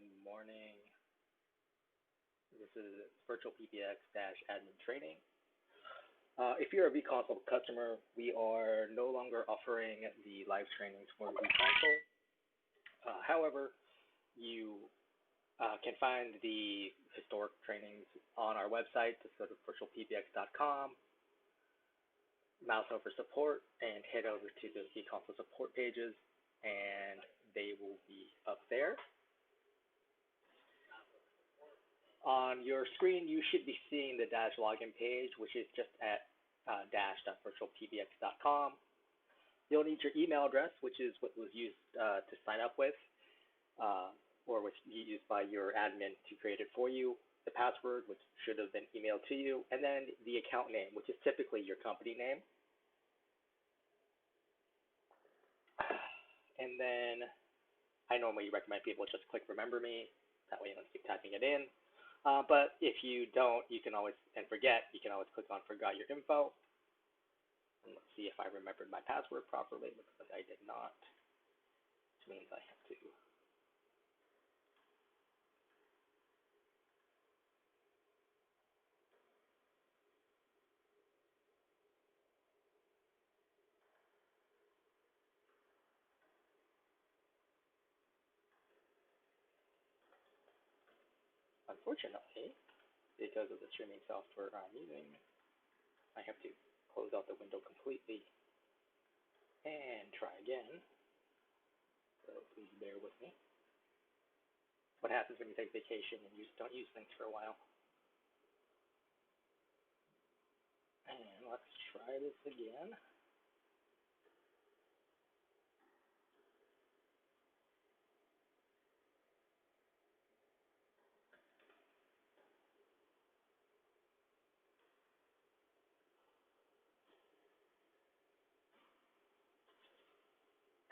Good morning. This is VirtualPBX-admin training. If you're a vConsole customer, we are no longer offering the live trainings for vConsole. However, you can find the historic trainings on our website. Just go to virtualpbx.com, mouse over support, and head over to the vConsole support pages, and they will be up there. On your screen, you should be seeing the Dash login page, which is just at dash.virtualpbx.com. You'll need your email address, which is what was used to sign up with, or was used by your admin to create it for you, the password, which should have been emailed to you, and then the account name, which is typically your company name. And then I normally recommend people just click remember me. That way you don't keep typing it in. But if you don't, you can always, and forget, you can always click on forgot your info. And let's see if I remembered my password properly. Looks like I did not, which means I have to. Unfortunately, because of the streaming software I'm using, I have to close out the window completely and try again. So please bear with me. What happens when you take vacation and you just don't use things for a while? And let's try this again.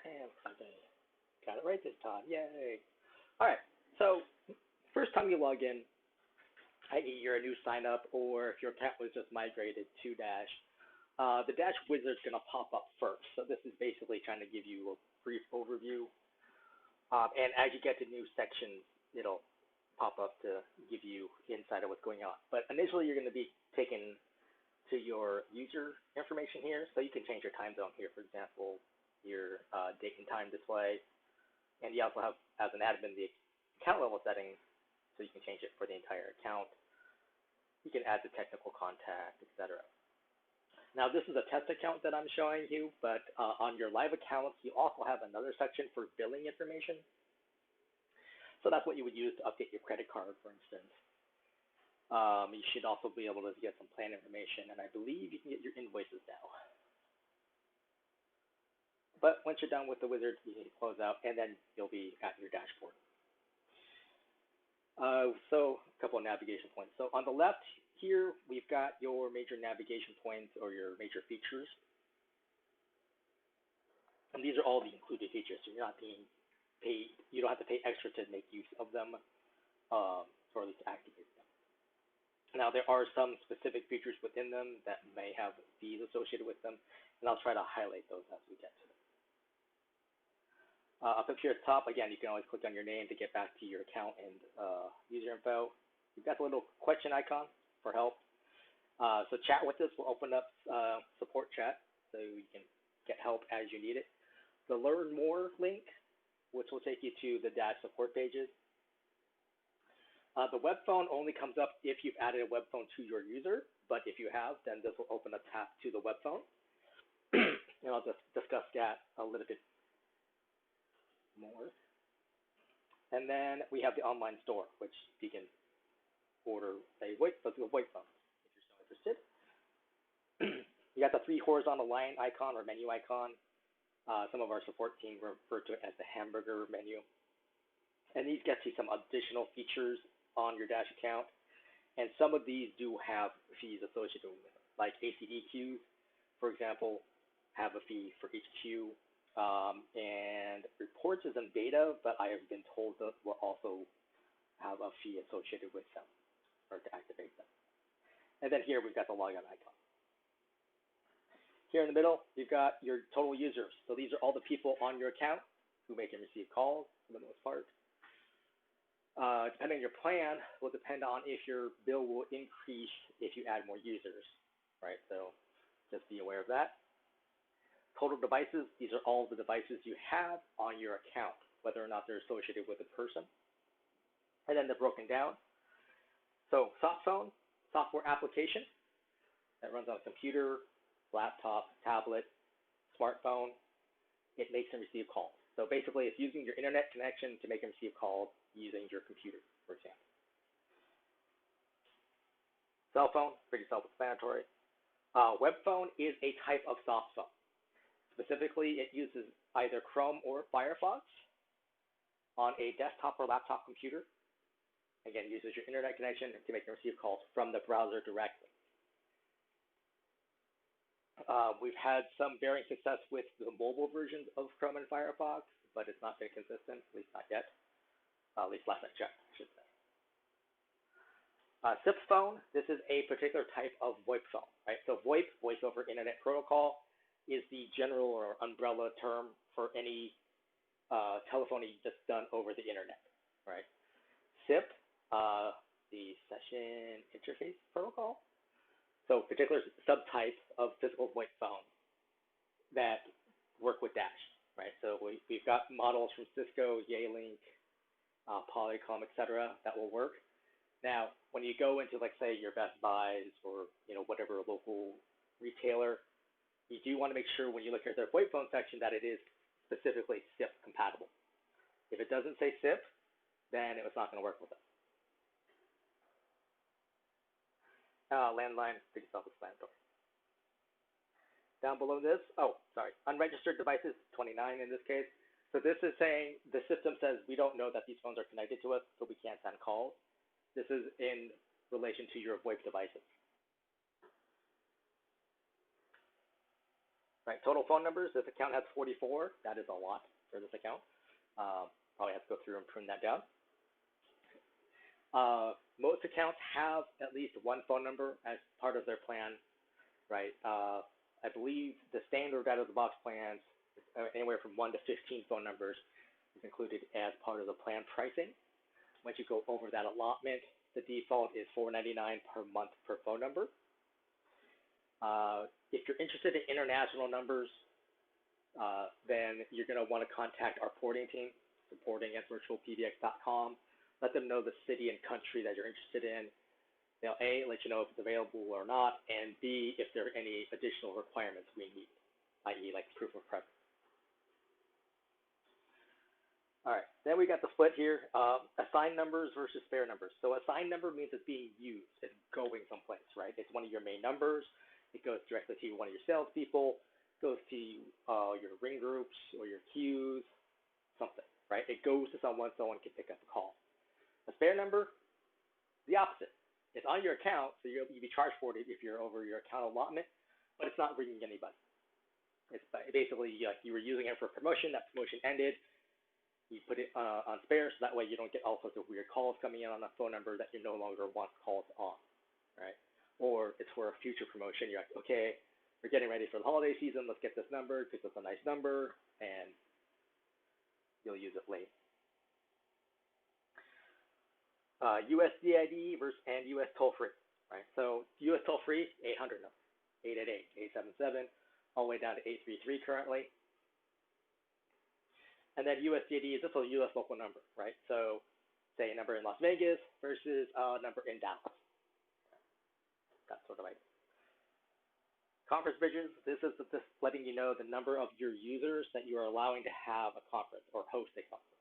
And okay, got it right this time. Yay. All right, so first time you log in, i.e. you're a new sign up, or if your account was just migrated to Dash, the Dash wizard is going to pop up first. So this is basically trying to give you a brief overview. And as you get to new sections, it'll pop up to give you insight of what's going on. But initially, you're going to be taken to your user information here. So you can change your time zone here, for example, your date and time display. And you also have, as an admin, the account level settings, so you can change it for the entire account. You can add the technical contact, etc. Now, this is a test account that I'm showing you, but on your live accounts, you also have another section for billing information. So that's what you would use to update your credit card, for instance. You should also be able to get some plan information, and I believe you can get your invoices now. But once you're done with the wizard, you can close out, and then you'll be at your dashboard. So a couple of navigation points. So on the left here, we've got your major navigation points or your major features. And these are all the included features, so you're not being paid, you don't have to pay extra to make use of them, or at least to activate them. Now, there are some specific features within them that may have fees associated with them, and I'll try to highlight those as we get to them. Up here at the top, again, you can always click on your name to get back to your account and user info. You've got the little question icon for help. So chat with us will open up support chat, so you can get help as you need it. The Learn More link, which will take you to the Dash support pages. The web phone only comes up if you've added a web phone to your user, but if you have, then this will open a tab to the web phone. And I'll just discuss that a little bit more. And then we have the online store, which you can order a VoIP phone if you're so interested. You got the 3 horizontal line icon or menu icon. Some of our support team refer to it as the hamburger menu. And these get you some additional features on your Dash account. And some of these do have fees associated with them, like Acdqs, for example, have a fee for each queue. And reports is in beta, but I have been told that will also have a fee associated with them, or to activate them. And then here we've got the login icon. Here in the middle, you've got your total users. So these are all the people on your account who make and receive calls for the most part. Depending on your plan, will depend on if your bill will increase if you add more users, right? So just be aware of that. Total devices, these are all the devices you have on your account, whether or not they're associated with a person. And then they're broken down. So soft phone, software application that runs on a computer, laptop, tablet, smartphone. It makes and receives calls. So basically, it's using your internet connection to make and receive calls using your computer, for example. Cell phone, pretty self-explanatory. Web phone is a type of soft phone. Specifically, it uses either Chrome or Firefox on a desktop or laptop computer. Again, uses your internet connection to make and receive calls from the browser directly. We've had some varying success with the mobile versions of Chrome and Firefox, but it's not been consistent, at least not yet. At least last I checked, I should say. SIP phone, this is a particular type of VoIP phone, right? So VoIP, Voice over Internet Protocol, is the general or umbrella term for any telephony that's done over the internet, right? SIP, the Session Interface Protocol. So particular subtypes of physical VoIP phones that work with Dash, right? So we've got models from Cisco, Yealink, Polycom, etc. that will work. Now, when you go into, like, say, your Best Buys or, whatever local retailer, you do want to make sure when you look at their VoIP phone section that it is specifically SIP compatible. If it doesn't say SIP, then it's not going to work with it. Landline, pretty self-explanatory. Down below this, unregistered devices, 29 in this case. So this is saying the system says we don't know that these phones are connected to us, so we can't send calls. This is in relation to your VoIP devices. Right, total phone numbers, this account has 44. That is a lot for this account. Probably have to go through and prune that down. Most accounts have at least one phone number as part of their plan, right? I believe the standard out-of-the-box plans, anywhere from 1 to 15 phone numbers, is included as part of the plan pricing. Once you go over that allotment, the default is $4.99 per month per phone number. If you're interested in international numbers, then you're going to want to contact our porting team, supporting at VirtualPBX.com. Let them know the city and country that you're interested in. They'll A, let you know if it's available or not, and B, if there are any additional requirements we need, i.e. like proof of presence. All right, then we got the split here, assigned numbers versus spare numbers. So assigned number means it's being used, it's going someplace, right? It's one of your main numbers. It goes directly to one of your salespeople, goes to your ring groups or your queues, something, right? It goes to someone can pick up a call. A spare number, the opposite. It's on your account, so you'll be charged for it if you're over your account allotment, but it's not ringing anybody. It's basically like you were using it for a promotion, that promotion ended, you put it on spare, so that way you don't get all sorts of weird calls coming in on a phone number that you no longer want calls on, right? Or it's for a future promotion. You're like, okay, we're getting ready for the holiday season, let's get this number, because it's a nice number, and you'll use it later. USDID and US toll-free, right? So US toll-free, 800 number, 888-877, all the way down to 833 currently. And then USDID is just a US local number, right? So say a number in Las Vegas versus a number in Dallas. That sort of idea. Conference bridges, this is just letting you know the number of your users that you are allowing to have a conference or host a conference.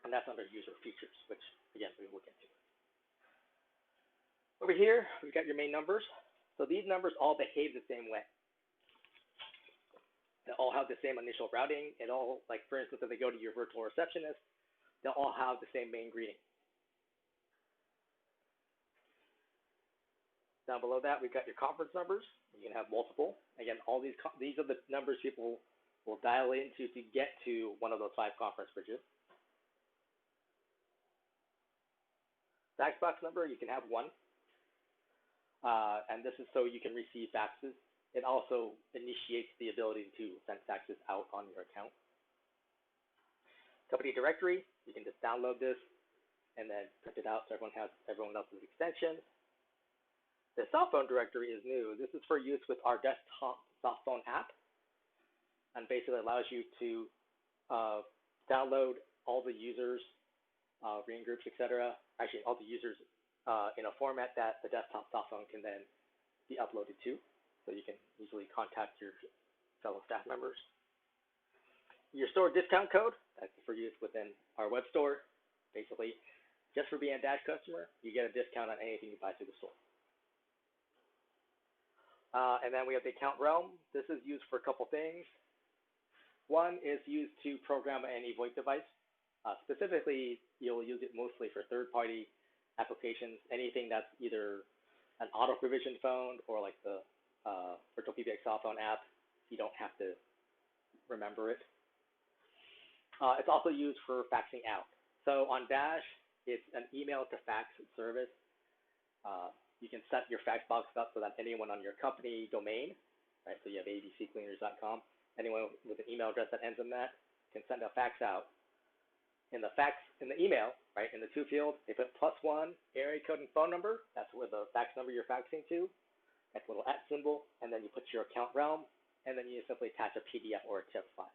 And that's under user features, which, again, we will get to. Over here, we've got your main numbers. So these numbers all behave the same way. They all have the same initial routing. It all, like, for instance, if they go to your virtual receptionist, they'll all have the same main greeting. Down below that, we've got your conference numbers. You can have multiple. Again, all these are the numbers people will dial into to get to one of those 5 conference bridges. Fax box number, you can have one. And this is so you can receive faxes. It also initiates the ability to send faxes out on your account. Company directory, you can just download this and then print it out so everyone has everyone else's extensions. The cell phone directory is new. This is for use with our desktop soft phone app, and basically allows you to download all the users, reading groups, etc. Actually, all the users in a format that the desktop soft phone can then be uploaded to, so you can easily contact your fellow staff members. Your store discount code, that's for use within our web store. Basically, just for being a Dash customer, you get a discount on anything you buy through the store. And then we have the account realm. This is used for a couple things. One is used to program any VoIP device. Specifically, you'll use it mostly for third-party applications, anything that's either an auto-provisioned phone or like the VirtualPBX cell phone app. You don't have to remember it. It's also used for faxing out. So on Dash, it's an email to fax service. You can set your fax box up so that anyone on your company domain, right? So you have abccleaners.com. Anyone with an email address that ends in that can send a fax out. In the email, right, in the to field, they put +1 area code and phone number. That's where the fax number you're faxing to. That's a little @ symbol, and then you put your account realm, and then you simply attach a PDF or a TIFF file.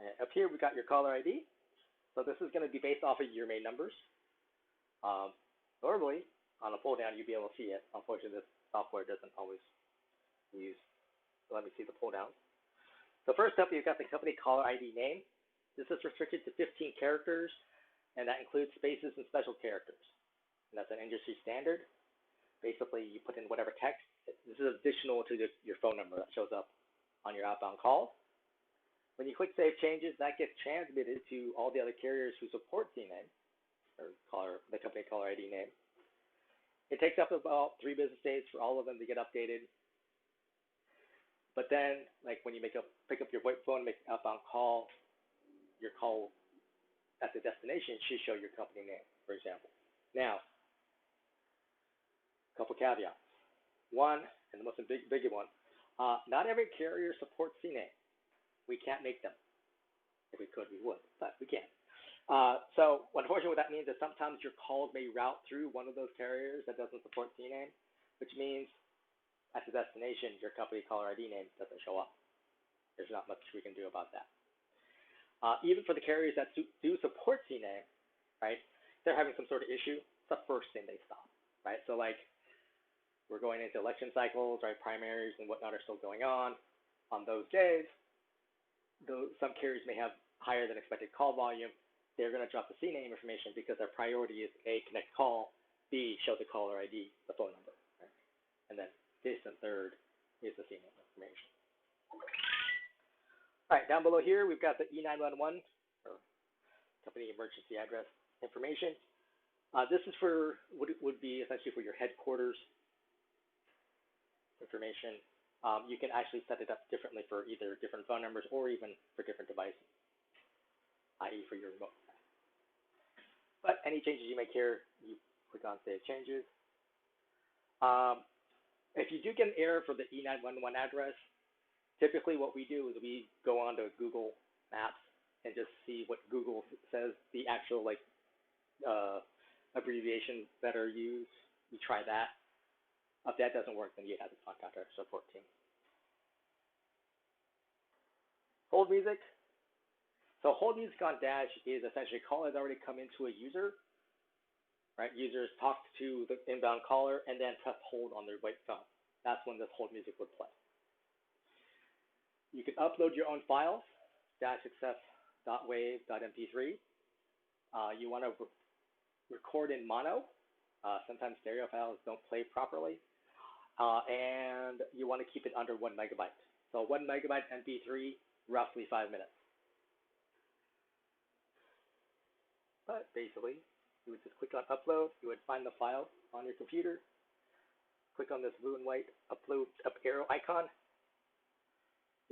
And up here, we got your caller ID. So this is going to be based off of your main numbers. Normally, on a pull down, you'll be able to see it. Unfortunately, this software doesn't always use. So let me see the pull down. So first up, you've got the company caller ID name. This is restricted to 15 characters, and that includes spaces and special characters. And that's an industry standard. Basically, you put in whatever text. This is additional to your phone number that shows up on your outbound calls. When you click Save Changes, that gets transmitted to all the other carriers who support CNAME, or the company caller ID name. It takes up about 3 business days for all of them to get updated. But then, like when you pick up your VoIP phone, make an outbound call, your call at the destination should show your company name, for example. Now, a couple caveats. One, and the most big one, not every carrier supports CNAME. We can't make them. If we could, we would, but we can't. So unfortunately, what that means is sometimes your calls may route through one of those carriers that doesn't support CNAME, which means at the destination, your company caller ID name doesn't show up. There's not much we can do about that. Even for the carriers that do support CNAME, right, they're having some sort of issue, it's the first thing they stop, right? So like we're going into election cycles, right, primaries and whatnot are still going on. On those days, though some carriers may have higher than expected call volume, they're going to drop the CNAME information because their priority is A, connect call, B, show the caller ID, the phone number, right? And then distant third is the CNAME information. All right, down below here, we've got the E911, or company emergency address information. This is for, would be essentially for your headquarters information. You can actually set it up differently for either different phone numbers or even for different devices, i.e. for your remote. But any changes you make here, you click on Save Changes. If you do get an error for the E911 address, typically what we do is we go on to Google Maps and just see what Google says the actual abbreviations that are used. We try that. If that doesn't work, then you have to contact our support team. Hold music. So hold music on Dash is essentially a call has already come into a user, right? Users talk to the inbound caller and then press hold on their VoIP phone. That's when this hold music would play. You can upload your own files, dash.success.wave.mp3. You want to record in mono. Sometimes stereo files don't play properly. And you want to keep it under 1 megabyte. So 1 megabyte MP3, roughly 5 minutes. But basically, you would just click on upload. You would find the file on your computer. Click on this blue and white upload up arrow icon.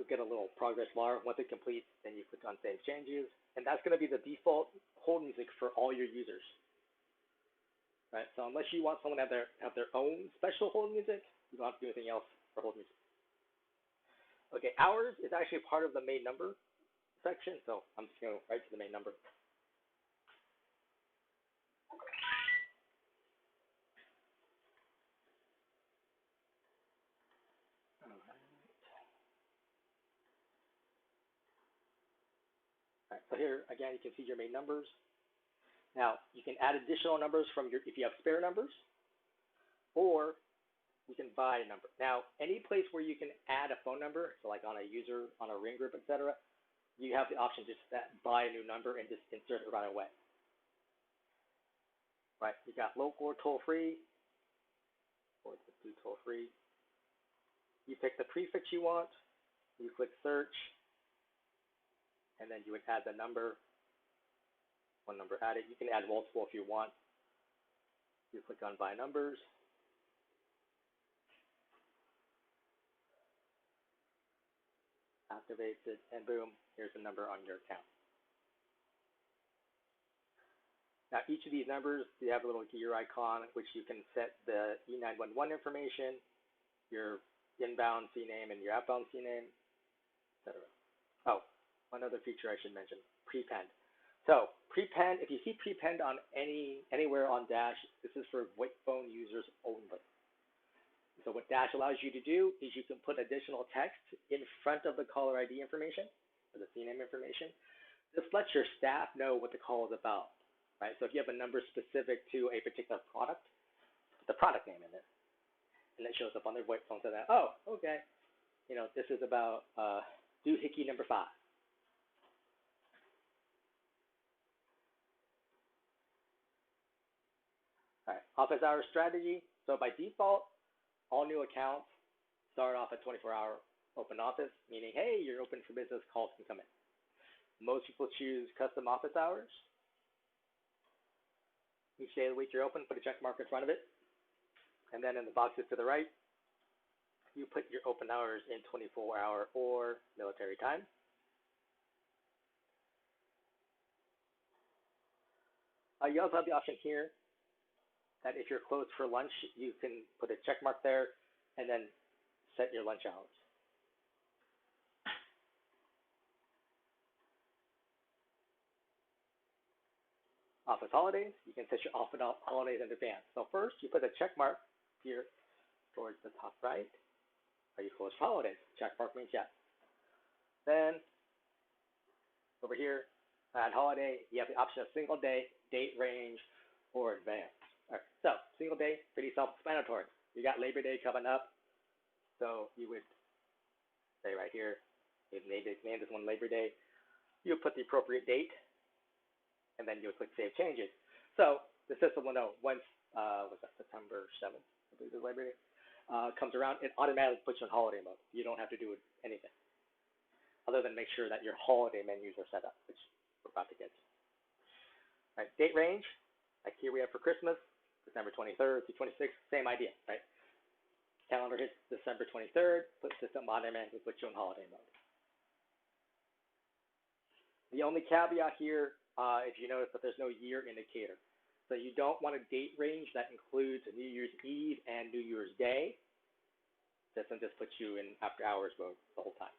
You'll get a little progress bar. Once it completes, then you click on Save Changes. And that's going to be the default hold music for all your users. Right? So unless you want someone to have their own special hold music, you don't have to do anything else for hold music. Okay, hours is actually part of the main number section, so I'm just going to write to the main number. All right, so here, again, you can see your main numbers. Now, you can add additional numbers from your, if you have spare numbers, or you can buy a number. Now, any place where you can add a phone number, so like on a user, on a ring group, etc., you have the option to just buy a new number and just insert it right away. Right, you got local or toll-free, or just do toll-free. You pick the prefix you want, you click search, and then you would add the number, one number added. You can add multiple if you want. You click on buy numbers. Activates it, and boom, here's the number on your account. Now, each of these numbers, you have a little gear icon, which you can set the E911 information, your inbound CNAME and your outbound CNAME, etc. Oh, one other feature I should mention, prepend. So prepend, if you see prepend on anywhere on Dash, this is for VoIP phone users only. So what Dash allows you to do is you can put additional text in front of the caller ID information, or the CNAME information. This lets your staff know what the call is about, right? So if you have a number specific to a particular product, put the product name in there, and it shows up on their VoIP phone so that, oh, okay, this is about doohickey number 5. All right, office hour strategy. So by default, all new accounts start off at 24-hour open office, meaning, hey, you're open for business, calls can come in. Most people choose custom office hours. Each day of the week you're open, put a check mark in front of it. And then in the boxes to the right, you put your open hours in 24-hour or military time. You also have the option here that if you're closed for lunch, you can put a check mark there and then set your lunch hours. Office holidays, you can set your office holidays in advance. So first, you put a check mark here towards the top right. Are you closed for holidays? Check mark means yes. Then over here, add holiday, you have the option of single day, date range, or advance. All right, so single day, pretty self-explanatory. You got Labor Day coming up, so you would say right here, you've named this one Labor Day. You would put the appropriate date, and then you would click Save Changes. So the system will know once, what's that, September 7th, I believe is Labor Day, comes around, it automatically puts you in holiday mode. You don't have to do anything other than make sure that your holiday menus are set up, which we're about to get to. All right, date range, like here we have for Christmas, December 23rd to 26th, same idea, right? Calendar hits December 23rd, put system automatically put you in holiday mode. The only caveat here, if you notice that there's no year indicator. So you don't want a date range that includes New Year's Eve and New Year's Day. System just puts you in after hours mode the whole time.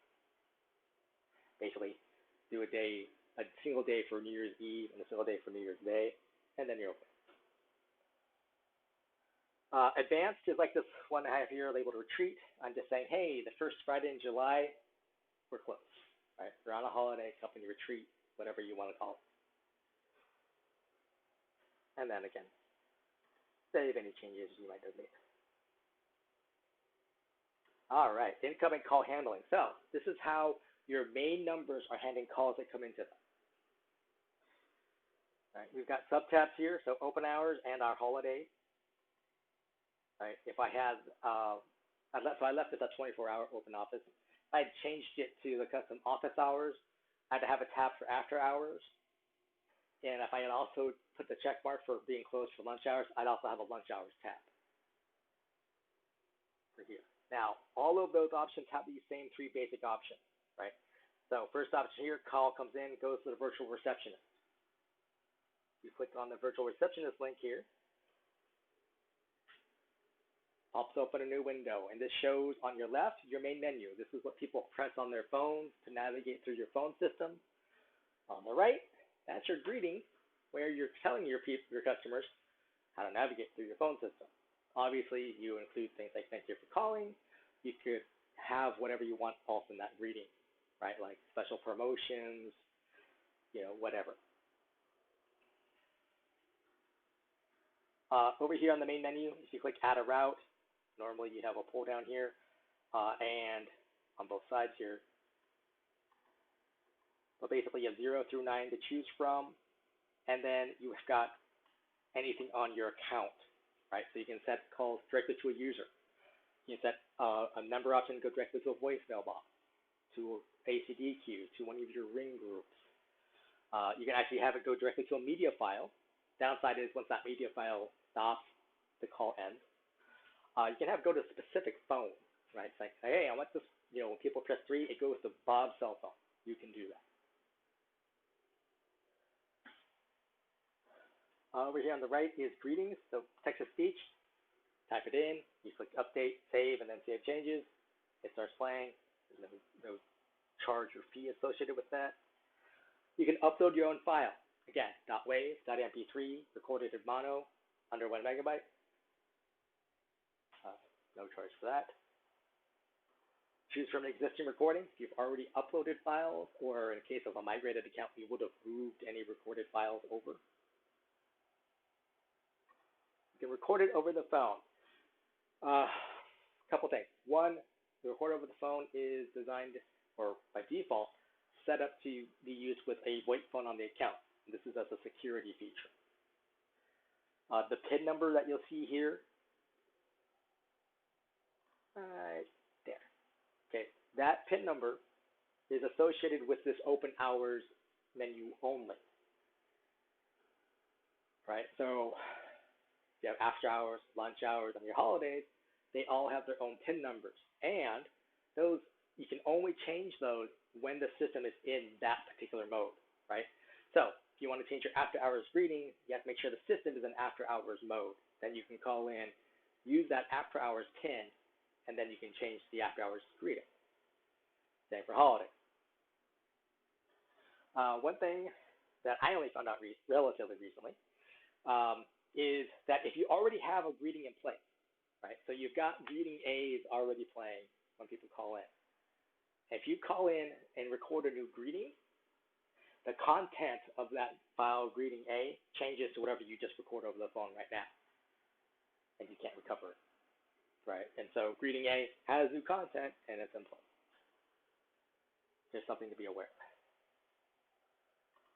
Basically, do a single day for New Year's Eve and a single day for New Year's Day, and then you're open. Advanced is like this one I have here labeled retreat. I'm just saying, hey, the first Friday in July, we're closed. Right? We're on a holiday, company retreat, whatever you want to call it. And then again, save any changes you might have made. All right, incoming call handling. So this is how your main numbers are handling calls that come into them. All right, we've got subtabs here, so open hours and our holidays. Right, if I had, so I left it at 24-hour open office. I had changed it to the custom office hours. I had to have a tab for after hours. And if I had also put the check mark for being closed for lunch hours, I'd also have a lunch hours tab for here. Now, all of those options have these same 3 basic options, right? So first option here, call comes in, goes to the virtual receptionist. You click on the virtual receptionist link here. pops open a new window, and this shows on your left your main menu. This is what people press on their phones to navigate through your phone system. On the right, that's your greeting, where you're telling your customers how to navigate through your phone system. Obviously, you include things like thank you for calling. You could have whatever you want also in that greeting, right? Like special promotions, whatever. Over here on the main menu, if you click add a route, normally you have a pull down here, and on both sides here. But basically you have 0 through 9 to choose from, and then you've got anything on your account, right? So you can set calls directly to a user. You can set a number option to go directly to a voicemail box, to Acdq, to one of your ring groups. You can actually have it go directly to a media file. Downside is once that media file stops, the call ends. You can have it go to a specific phone, right? It's like, hey, I want this, when people press 3, it goes to Bob's cell phone. You can do that. Over here on the right is greetings. So text-to-speech, type it in, you click update, save, and then save changes. It starts playing. There's no charge or fee associated with that. You can upload your own file. Again, .wav, .mp3, recorded in mono, under 1 megabyte. No charge for that. Choose from an existing recording. If you've already uploaded files, or in case of a migrated account, you would have moved any recorded files over. You can record it over the phone. Couple things. One, the record over the phone is designed, or by default, set up to be used with a VoIP phone on the account. And this is as a security feature. The PIN number that you'll see here, right there. Okay, that PIN number is associated with this open hours menu only. Right? So if you have after hours, lunch hours, and your holidays, they all have their own PIN numbers. And those, you can only change those when the system is in that particular mode, right? So if you want to change your after hours greeting, you have to make sure the system is in after hours mode. Then you can call in, use that after hours PIN, and then you can change the after hours greeting. Same for holiday. One thing that I only found out relatively recently is that if you already have a greeting in place, right? So you've got greeting A's already playing when people call in. If you call in and record a new greeting, the content of that file greeting A changes to whatever you just record over the phone right now, and you can't recover it, right? And so greeting A has new content, and it's in place. Just something to be aware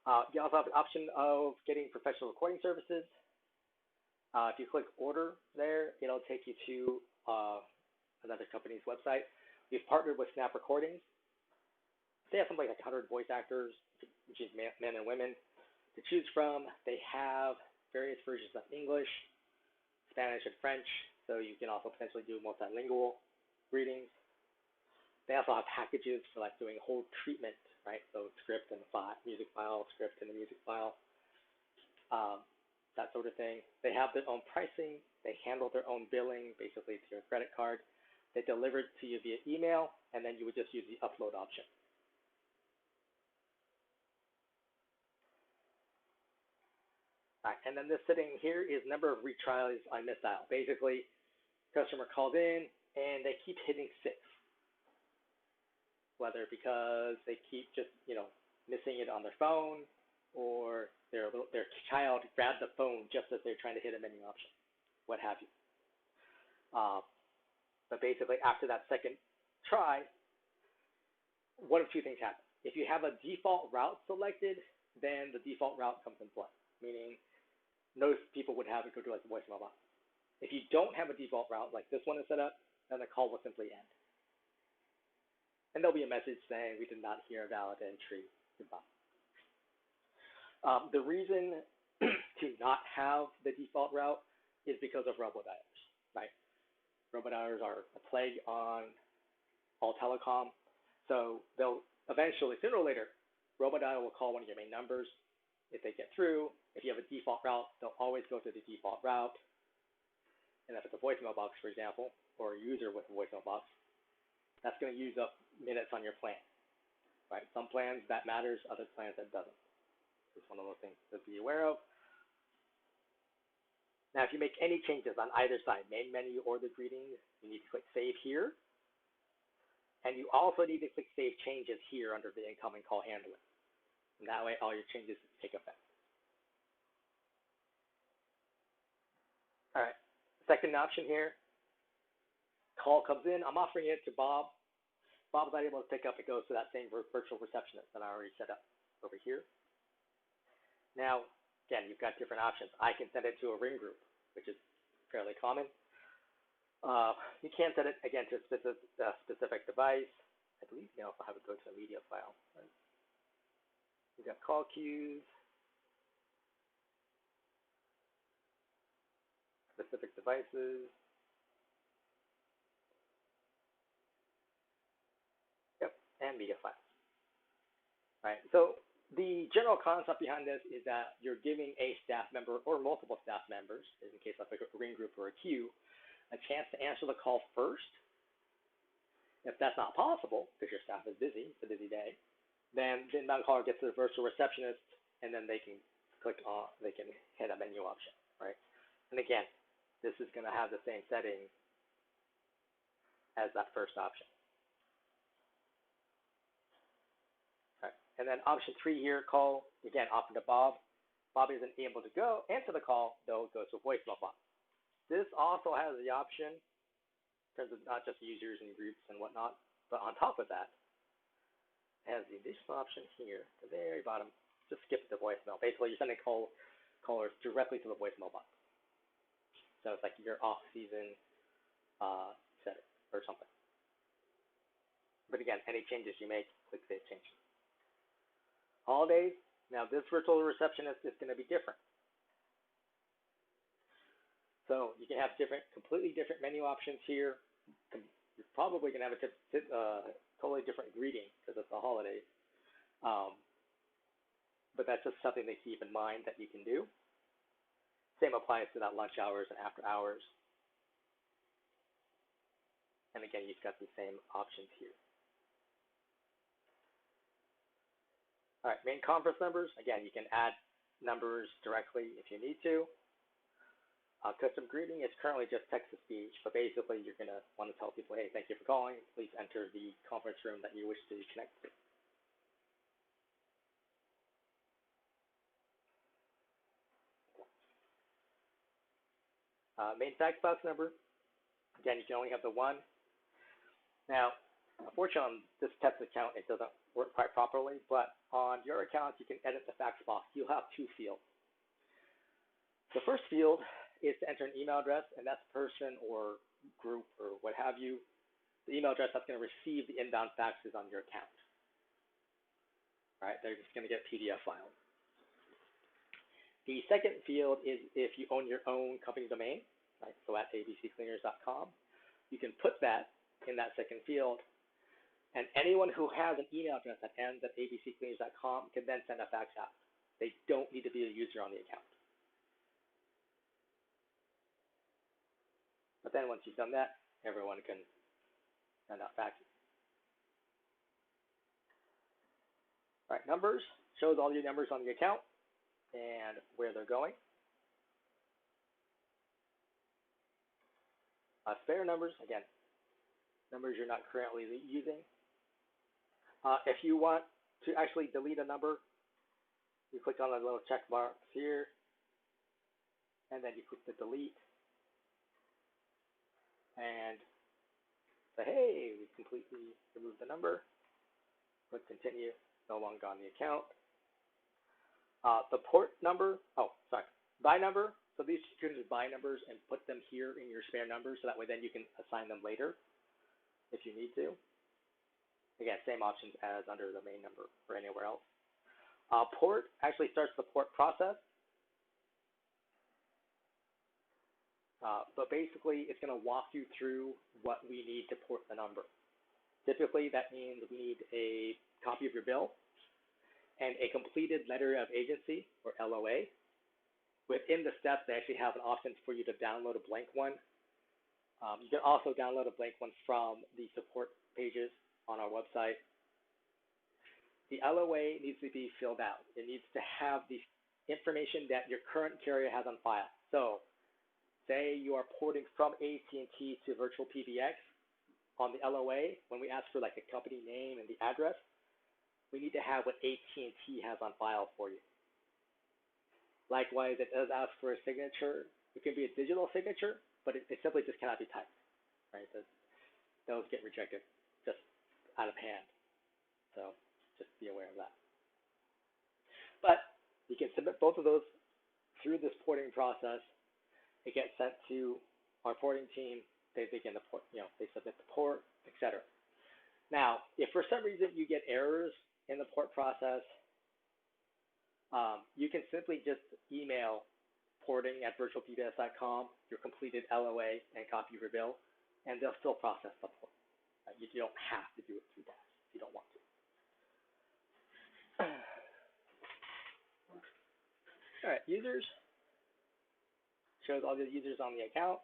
of. You also have the option of getting professional recording services. If you click order there, it'll take you to another company's website. We've partnered with Snap Recordings. They have something like 100 voice actors, which is men and women, to choose from. They have various versions of English, Spanish, and French, so you can also potentially do multilingual greetings. They also have packages for like doing whole treatment, right? So script and music file, script and the music file, that sort of thing. They have their own pricing. They handle their own billing, basically to your credit card. They deliver it to you via email, and then you would just use the upload option. All right, and then this sitting here is number of retrials on misdial. Basically, customer called in, and they keep hitting 6. Whether because they keep just, missing it on their phone, or their child grabbed the phone just as they're trying to hit a menu option, what have you. But basically, after that second try, one of two things happen. If you have a default route selected, then the default route comes in play, meaning most people would have it go to like a voicemail box. If you don't have a default route, like this one is set up, then the call will simply end. And there'll be a message saying, we did not hear a valid entry, goodbye. The reason to not have the default route is because of robodialers, right? Robodialers are a plague on all telecom. So they'll eventually, sooner or later, robodialer will call one of your main numbers. If they get through, if you have a default route, they'll always go to the default route. and if it's a voicemail box, for example, or a user with a voicemail box, that's going to use up minutes on your plan, right? Some plans that matters, other plans that doesn't. It's one of those things to be aware of. Now, if you make any changes on either side, main menu or the greetings, you need to click Save here. And you also need to click Save Changes here under the incoming call handling. And that way, all your changes take effect. All right, second option here, call comes in. I'm offering it to Bob. Bob's not able to pick up. It goes to that same virtual receptionist that I already set up over here. Now, again, you've got different options. I can send it to a ring group, which is fairly common. You can set it, again, to a specific device. I believe you also have it go to a media file. Right? You've got call queues, specific devices. Yep, and media files. Right. So the general concept behind this is that you're giving a staff member or multiple staff members, in the case of a ring group or a queue, a chance to answer the call first. If that's not possible, because your staff is busy, it's a busy day, then the inbound caller gets to the virtual receptionist, and then they can click on, they can hit a menu option, right? And again, this is going to have the same setting as that first option. Right. And then option 3 here, call, again, offered to Bob. Bob isn't able to go answer the call, though it goes to a voicemail box. This also has the option, in terms of not just users and groups and whatnot, but on top of that, it has the additional option here, at the very bottom, just skip the voicemail. Basically, you're sending callers directly to the voicemail box. So it's like your off-season setting or something. But again, any changes you make, click Save Changes. Holidays, now this virtual receptionist is going to be different. So you can have completely different menu options here. You're probably going to have a totally different greeting because it's the holidays. But that's just something to keep in mind that you can do. Same applies to that lunch hours and after hours. And again, you've got the same options here. All right, main conference numbers. Again, you can add numbers directly if you need to. Custom greeting is currently just text-to-speech, but basically you're going to want to tell people, hey, thank you for calling. Please enter the conference room that you wish to connect to. Main fax box number. Again, you can only have the one. Now, unfortunately, on this test account, it doesn't work quite properly, but on your account, you can edit the fax box. You'll have 2 fields. The first field is to enter an email address, and that's person or group or what have you, the email address that's going to receive the inbound faxes on your account. Right? They're just going to get PDF files. The second field is if you own your own company domain, right? So at abccleaners.com, you can put that in that second field, and anyone who has an email address that ends at abccleaners.com can then send a fax out. They don't need to be a user on the account. But then once you've done that, everyone can send out faxes. All right, numbers shows all your numbers on the account and where they're going. Spare numbers, again, numbers you're not currently using. If you want to actually delete a number, you click on the little check box here, and then you click the delete, and say, hey, we completely removed the number. Click continue, no longer on the account. The port number, by number. So these you can just buy numbers and put them here in your spare numbers, so that way then you can assign them later if you need to. Again, same options as under the main number or anywhere else. Port actually starts the port process. But basically, it's going to walk you through what we need to port the number. Typically, that means we need a copy of your bill and a completed letter of agency, or LOA. Within the steps, they actually have an option for you to download a blank one You can also download a blank one from the support pages on our website. The LOA needs to be filled out. It needs to have the information that your current carrier has on file. So say you are porting from AT&T to VirtualPBX. On the LOA, when we ask for like a company name and the address, we need to have what AT&T has on file for you. Likewise, it does ask for a signature. It can be a digital signature, but it simply just cannot be typed, right? Those get rejected just out of hand. So just be aware of that. But you can submit both of those through this porting process. It gets sent to our porting team. They begin the port, they submit the port, etc. Now, if for some reason you get errors in the port process, you can simply just email porting@virtualpbx.com your completed LOA and copy your bill, and they'll still process the port. You don't have to do it through that if you don't want to. All right, users. Shows all the users on the account.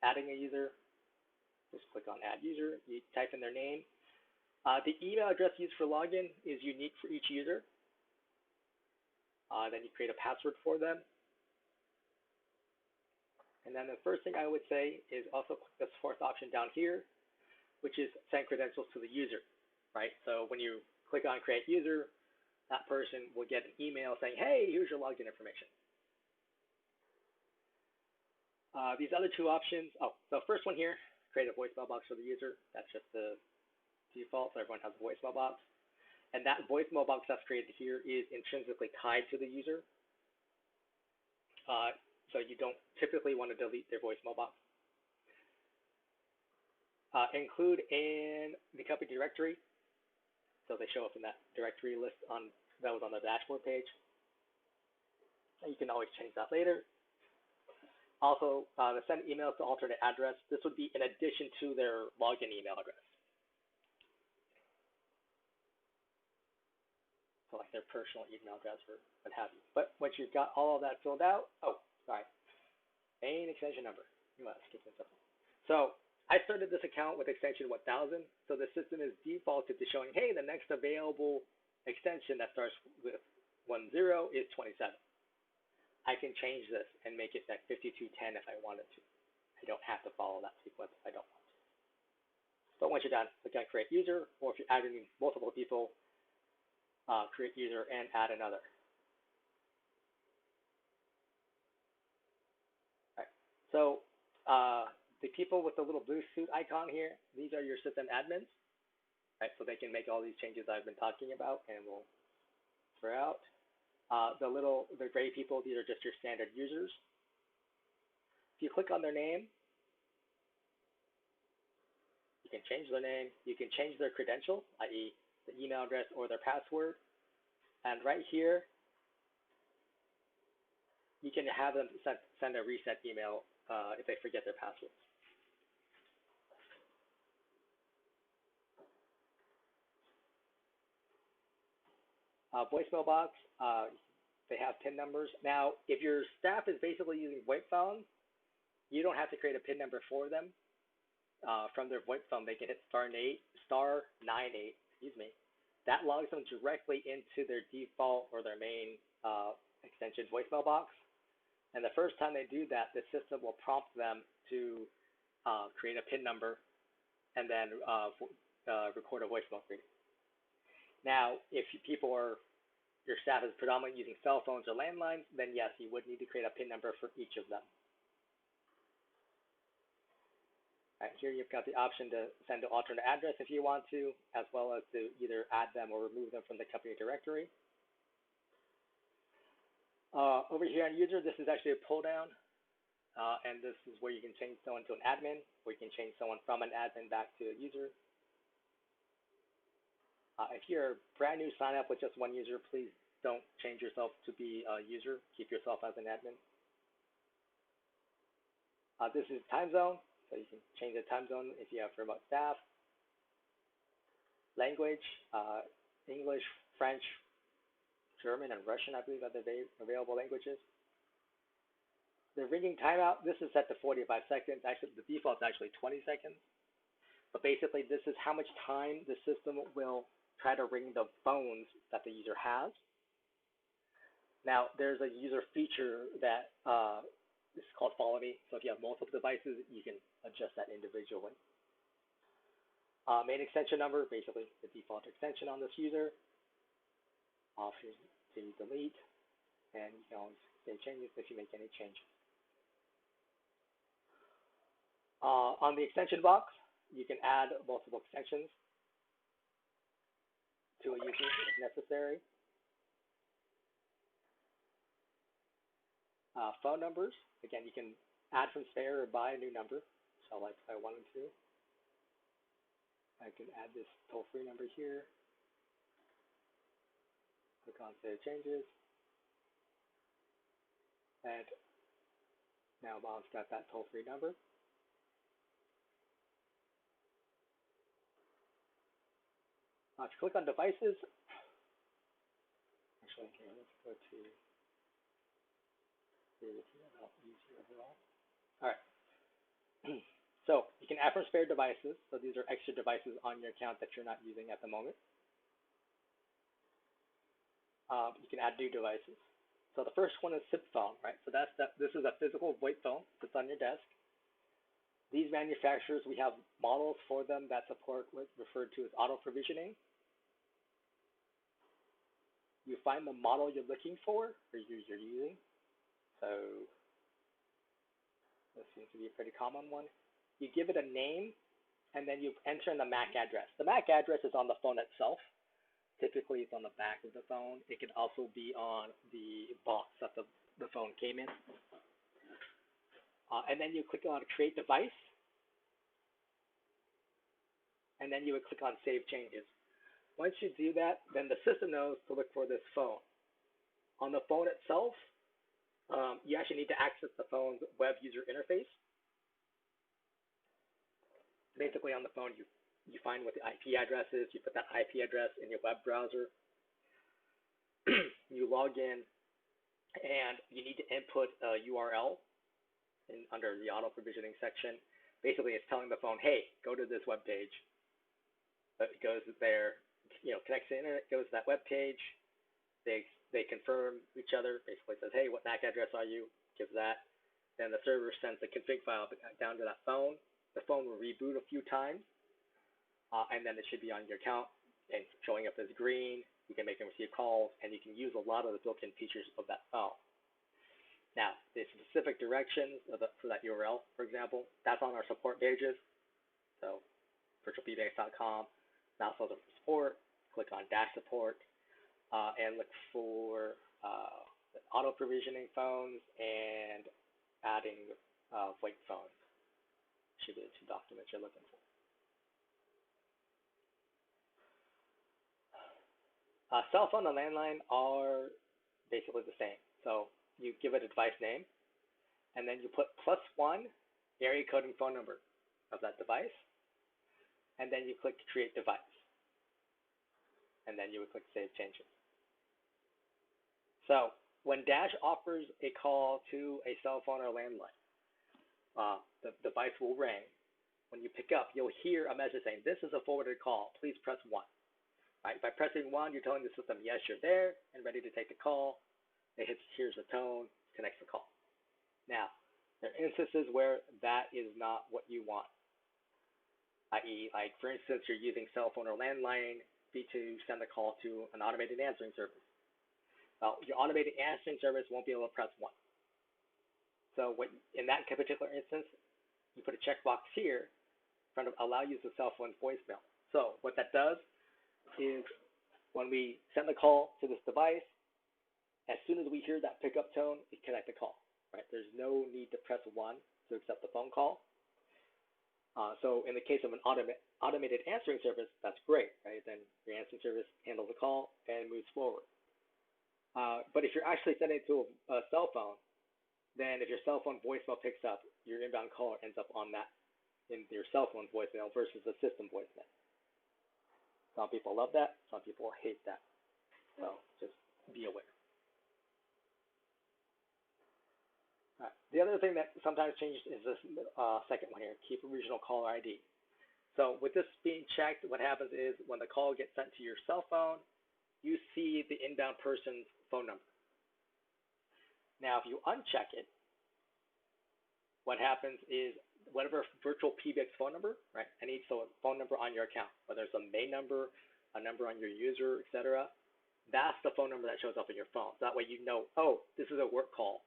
Adding a user, just click on Add User. You type in their name. The email address used for login is unique for each user. Then you create a password for them. And then the first thing I would say is also click this fourth option down here, which is send credentials to the user, right? So when you click on Create User, that person will get an email saying, hey, here's your login information. These other two options, so first one here, create a voicemail box for the user. That's just the default, so everyone has a voicemail box. And that voicemail box that's created here is intrinsically tied to the user. So you don't typically want to delete their voicemail box. Include in the company directory, so they show up in that directory list that was on the dashboard page. And you can always change that later. Also, to send emails to alternate address, this would be in addition to their login email address. So like their personal email address or what have you. But once you've got all of that filled out, main extension number. You must skip this up. So I started this account with extension 1000. So the system is defaulted to showing, hey, the next available extension that starts with 10 is 27. I can change this and make it at 5210 if I wanted to. I don't have to follow that sequence if I don't want to. But once you're done, click on Create User, or if you're adding multiple people, create user and add another. All right. So the people with the little blue suit icon here, these are your system admins, right? So they can make all these changes I've been talking about, and we'll throw out. The gray people, these are just your standard users. If you click on their name, you can change their name. You can change their credentials, i.e. the email address or their password. And right here, you can have them send a reset email if they forget their password. Voicemail box, they have PIN numbers. Now, if your staff is basically using VoIP phones, you don't have to create a PIN number for them. From their VoIP phone, they can hit *98, That logs them directly into their default or their main extension voicemail box. And the first time they do that, the system will prompt them to create a PIN number and then record a voicemail reading. Now, if your staff is predominantly using cell phones or landlines, then yes, you would need to create a PIN number for each of them. All right, here you've got the option to send to alternate address if you want to, as well as to either add them or remove them from the company directory. Over here on user, this is actually a pull down, and this is where you can change someone to an admin, or you can change someone from an admin back to a user. If you're a brand new sign up with just one user, please don't change yourself to be a user. Keep yourself as an admin. This is time zone, so you can change the time zone if you have remote staff. Language, English, French, German, and Russian, I believe, are the available languages. The ringing timeout, this is set to 45 seconds. Actually, the default is actually 20 seconds. But basically, this is how much time the system will try to ring the phones that the user has. Now, there's a user feature that is called follow me. So if you have multiple devices, you can adjust that individually. Main extension number, basically the default extension on this user. Options to delete, and you can always save changes if you make any changes. On the extension box, you can add multiple extensions to a user if necessary. Phone numbers, again, you can add from spare or buy a new number. So like if I wanted to, I can add this toll-free number here. Click on Save Changes. And now Bob's got that toll-free number. If you click on Devices, actually, okay, let's go to easier overall. All right. So you can add from spare devices. So these are extra devices on your account that you're not using at the moment. You can add new devices. So the first one is SIP phone, right? So this is a physical VoIP phone that's on your desk. These manufacturers, we have models for them that support what's referred to as auto provisioning. You find the model you're looking for or you're using. So this seems to be a pretty common one. You give it a name, and then you enter in the MAC address. The MAC address is on the phone itself. Typically, it's on the back of the phone. It can also be on the box that the phone came in. And then you click on Create Device, and then you would click on Save Changes. Once you do that, then the system knows to look for this phone. On the phone itself, you actually need to access the phone's web user interface. Basically, on the phone, you find what the IP address is. You put that IP address in your web browser. You log in, and you need to input a URL under the auto provisioning section. Basically, it's telling the phone, hey, go to this web page. It goes there, connects to the internet, goes to that web page. They confirm each other. Basically says, hey, what MAC address are you? Gives that. Then the server sends the config file down to that phone. The phone will reboot a few times, and then it should be on your account and showing up as green. You can make and receive calls, and you can use a lot of the built-in features of that phone. Now, the specific directions for that URL, for example, that's on our support pages. So, VirtualPBX.com, mouse over support, click on Dash Support, and look for auto provisioning phones and adding VoIP phones. Should be the two documents you're looking for. Cell phone and landline are basically the same. So you give it a device name, and then you put +1 area code and phone number of that device, and then you click Create Device, and then you would click Save Changes. So when Dash offers a call to a cell phone or landline, the device will ring. When you pick up, you'll hear a message saying, this is a forwarded call. Please press 1. Right? By pressing 1, you're telling the system, yes, you're there and ready to take the call. It hears the tone, connects the call. Now, there are instances where that is not what you want. I.e., like, for instance, you're using cell phone or landline to send a call to an automated answering service. Well, your automated answering service won't be able to press 1. So in that particular instance, you put a checkbox here in front of allow use of cell phone voicemail. So what that does is when we send the call to this device, as soon as we hear that pickup tone, we connect the call. Right? There's no need to press 1 to accept the phone call. So in the case of an automated answering service, that's great. Right? Then your answering service handles the call and moves forward. But if you're actually sending it to a cell phone, then if your cell phone voicemail picks up, your inbound caller ends up on that in your cell phone voicemail versus the system voicemail. Some people love that, some people hate that. So just be aware. All right, The other thing that sometimes changes is this second one here, keep original caller ID. So with this being checked, what happens is when the call gets sent to your cell phone, you see the inbound person's phone number. Now, if you uncheck it, what happens is whatever VirtualPBX phone number, right? Any phone number on your account, whether it's a main number, a number on your user, etc. That's the phone number that shows up on your phone. So that way you know, oh, this is a work call.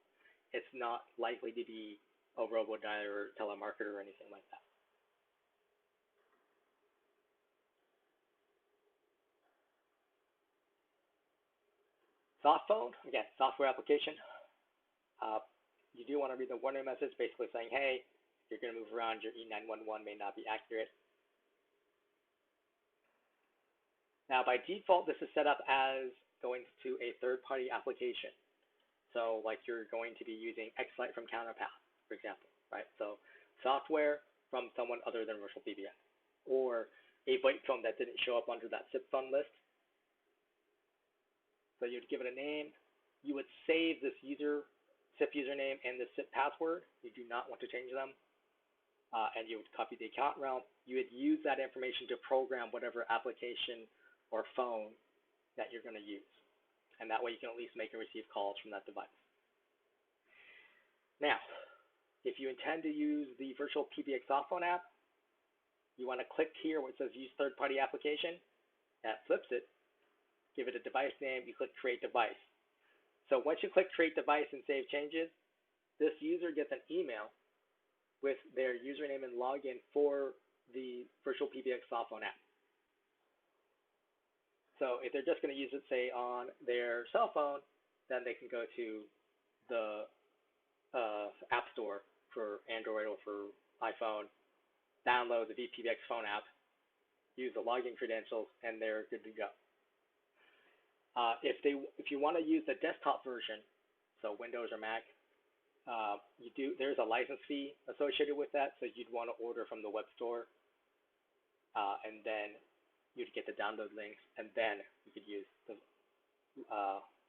It's not likely to be a robo-dialer or telemarketer or anything like that. Soft phone, again, software application. You do want to read the warning message basically saying, hey, you're going to move around, your E911 may not be accurate. Now, by default, this is set up as going to a third-party application. So like you're going to be using Xlite from Counterpath, for example, right? So software from someone other than VirtualPBX, or a VoIP phone that didn't show up under that SIP phone list. So you'd give it a name. You would save this SIP username and the SIP password. You do not want to change them. And you would copy the account realm. You would use that information to program whatever application or phone that you're going to use. And that way you can at least make and receive calls from that device. Now, if you intend to use the VirtualPBX soft phone app, you want to click here where it says Use Third-Party Application. That flips it. Give it a device name. You click Create Device. So once you click Create Device and Save Changes, this user gets an email with their username and login for the VirtualPBX soft phone app. So if they're just going to use it, say, on their cell phone, then they can go to the App Store for Android or for iPhone, download the VPBX phone app, use the login credentials, and they're good to go. If you want to use the desktop version, so Windows or Mac, there's a license fee associated with that, so you'd want to order from the web store, and then you'd get the download links, and then you could use the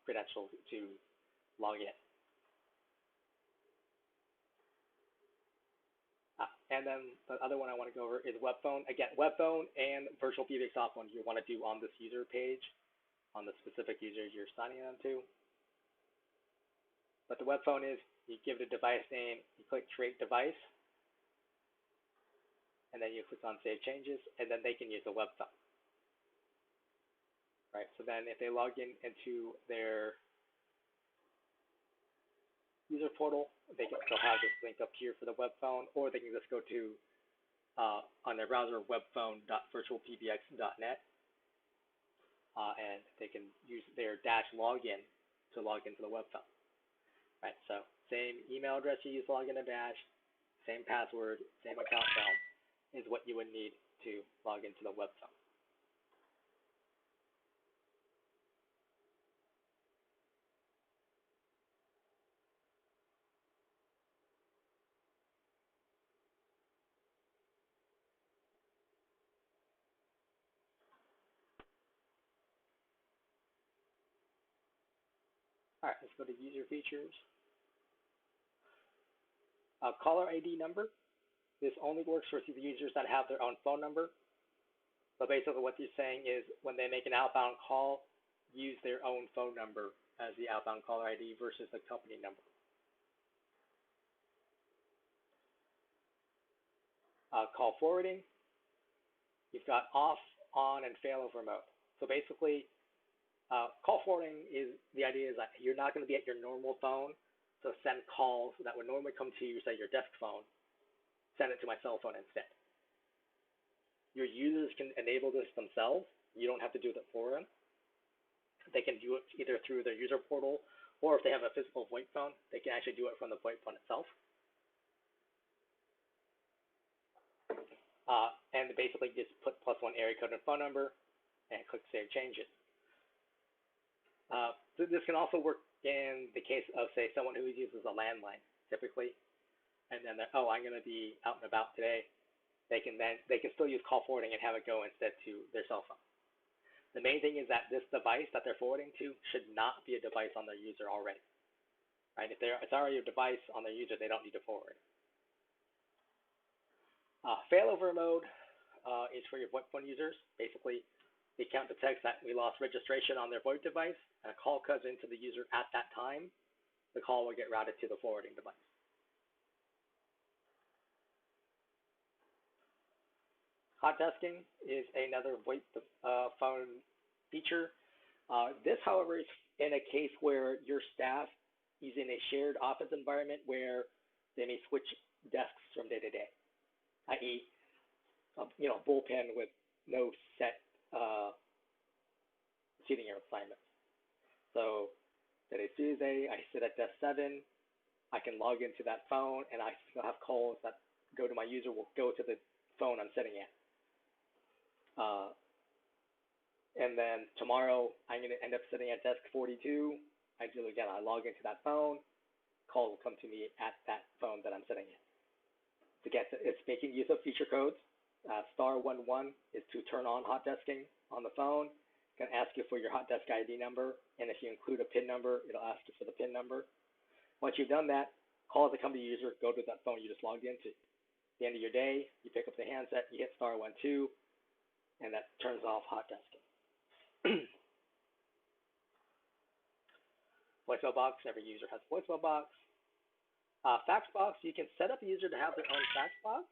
credentials to log in. And then the other one I want to go over is web phone. Again, web phone and VirtualPBX soft phone you want to do on this user page, on the specific user you're signing on to. But the web phone is, you give it a device name, you click Create Device, and then you click on Save Changes, and then they can use the web phone. Right, so then if they log into their user portal, they'll have this link up here for the web phone, or they can just go to, on their browser, webphone.virtualpbx.net, and they can use their dash login to log into the web phone. Right, so same email address you use to log into Dash, same password, same account realm is what you would need to log into the web phone. All right, let's go to user features. Caller ID number. This only works for the users that have their own phone number. But basically what you're saying is when they make an outbound call, use their own phone number as the outbound caller ID versus the company number. Call forwarding. You've got off, on, and failover mode. So basically, call forwarding is, the idea is that you're not going to be at your normal phone, so send calls that would normally come to you, say your desk phone, send it to my cell phone instead. Your users can enable this themselves. You don't have to do that for them. They can do it either through their user portal, or if they have a physical VoIP phone, they can actually do it from the VoIP phone itself. And basically just put +1 area code and phone number, and click Save Changes. So this can also work in the case of, say, someone who uses a landline, typically, and then oh, I'm going to be out and about today. They can still use call forwarding and have it go instead to their cell phone. The main thing is that this device that they're forwarding to should not be a device on their user already. right? If it's already a device on their user, they don't need to forward. Failover mode is for your VoIP phone users. Basically, the account detects that we lost registration on their VoIP device, and a call comes into the user at that time. The call will get routed to the forwarding device. Hot desking is another VoIP phone feature. This, however, is in a case where your staff is in a shared office environment where they may switch desks from day to day, i.e., bullpen with no set seating assignments. So today's Tuesday, I sit at desk 7. I can log into that phone, and I still have calls that go to my user will go to the phone I'm sitting at. And then tomorrow, I'm going to end up sitting at desk 42. I log into that phone. Call will come to me at that phone that I'm sitting at. It's making use of feature codes. *11 is to turn on hot desking on the phone. It's going to ask you for your hot desk ID number, and if you include a PIN number, it'll ask you for the PIN number. Once you've done that, calls that come to the user, go to that phone you just logged into. At the end of your day, you pick up the handset, you hit *12, and that turns off hot desking. Voicemail box, every user has a voicemail box. Fax box, you can set up a user to have their own fax box.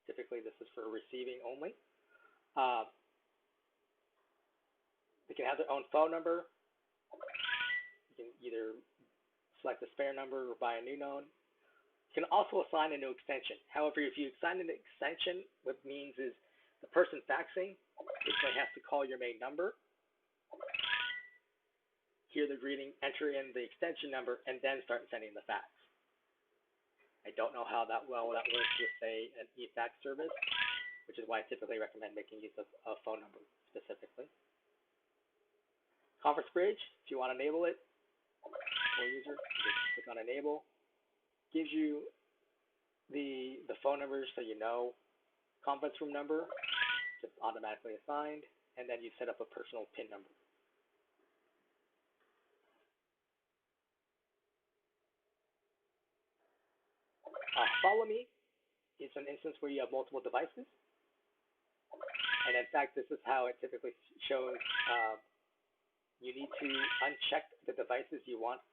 Typically, this is for receiving only. They can have their own phone number. You can either select a spare number or buy a new one. You can also assign a new extension. However, if you assign an extension, what it means is the person faxing is going to have to call your main number, hear the greeting, enter in the extension number, and then start sending the fax. I don't know how well that works with, say, an e-fax service, which is why I typically recommend making use of a phone number specifically. Conference bridge, if you want to enable it for a user, just click on enable. Gives you the phone numbers so you know conference room number, just automatically assigned, and then you set up a personal PIN number. Follow me is an instance where you have multiple devices. And in fact, this is how it typically shows. You need to uncheck the devices you want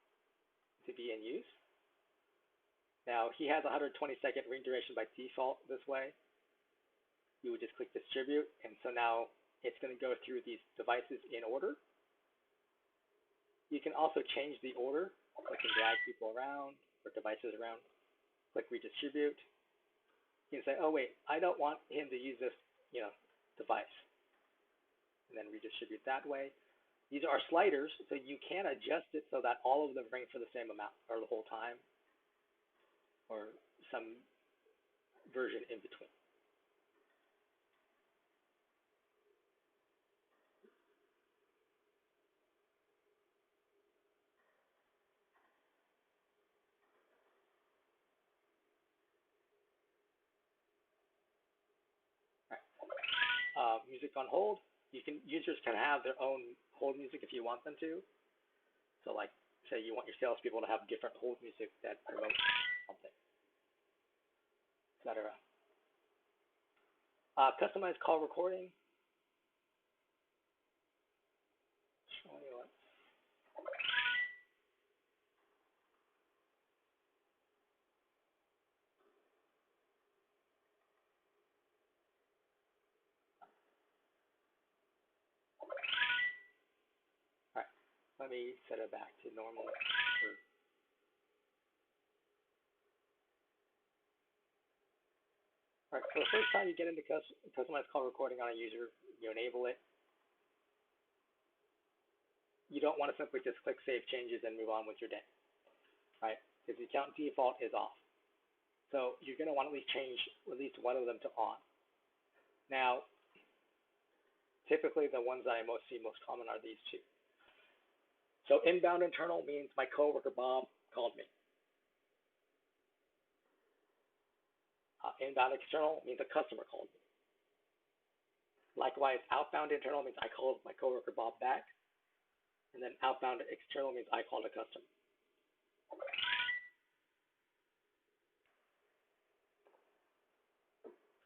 to be in use. Now, he has 120-second ring duration by default this way. You would just click distribute, and so now it's going to go through these devices in order. You can also change the order. Click and drag people around or devices around. Click redistribute. You can say, oh wait, I don't want him to use this, device, and then redistribute that way. These are sliders, so you can adjust it so that all of them ring for the same amount or the whole time, or some version in between. Music on hold. Users can have their own hold music if you want them to. So, like, say you want your salespeople to have different hold music that promotes something, etc. Customized call recording. Show you what. All right, let me set it back to normal. All right, so the first time you get into customized call recording on a user, you enable it. You don't want to simply just click Save Changes and move on with your day, right? Because the account default is off. So you're going to want to at least change at least one of them to on. Now, typically the ones that I see most common are these two. So inbound internal means my coworker Bob called me. Inbound external means a customer called me. Likewise, outbound internal means I called my coworker Bob back. And then outbound external means I called a customer.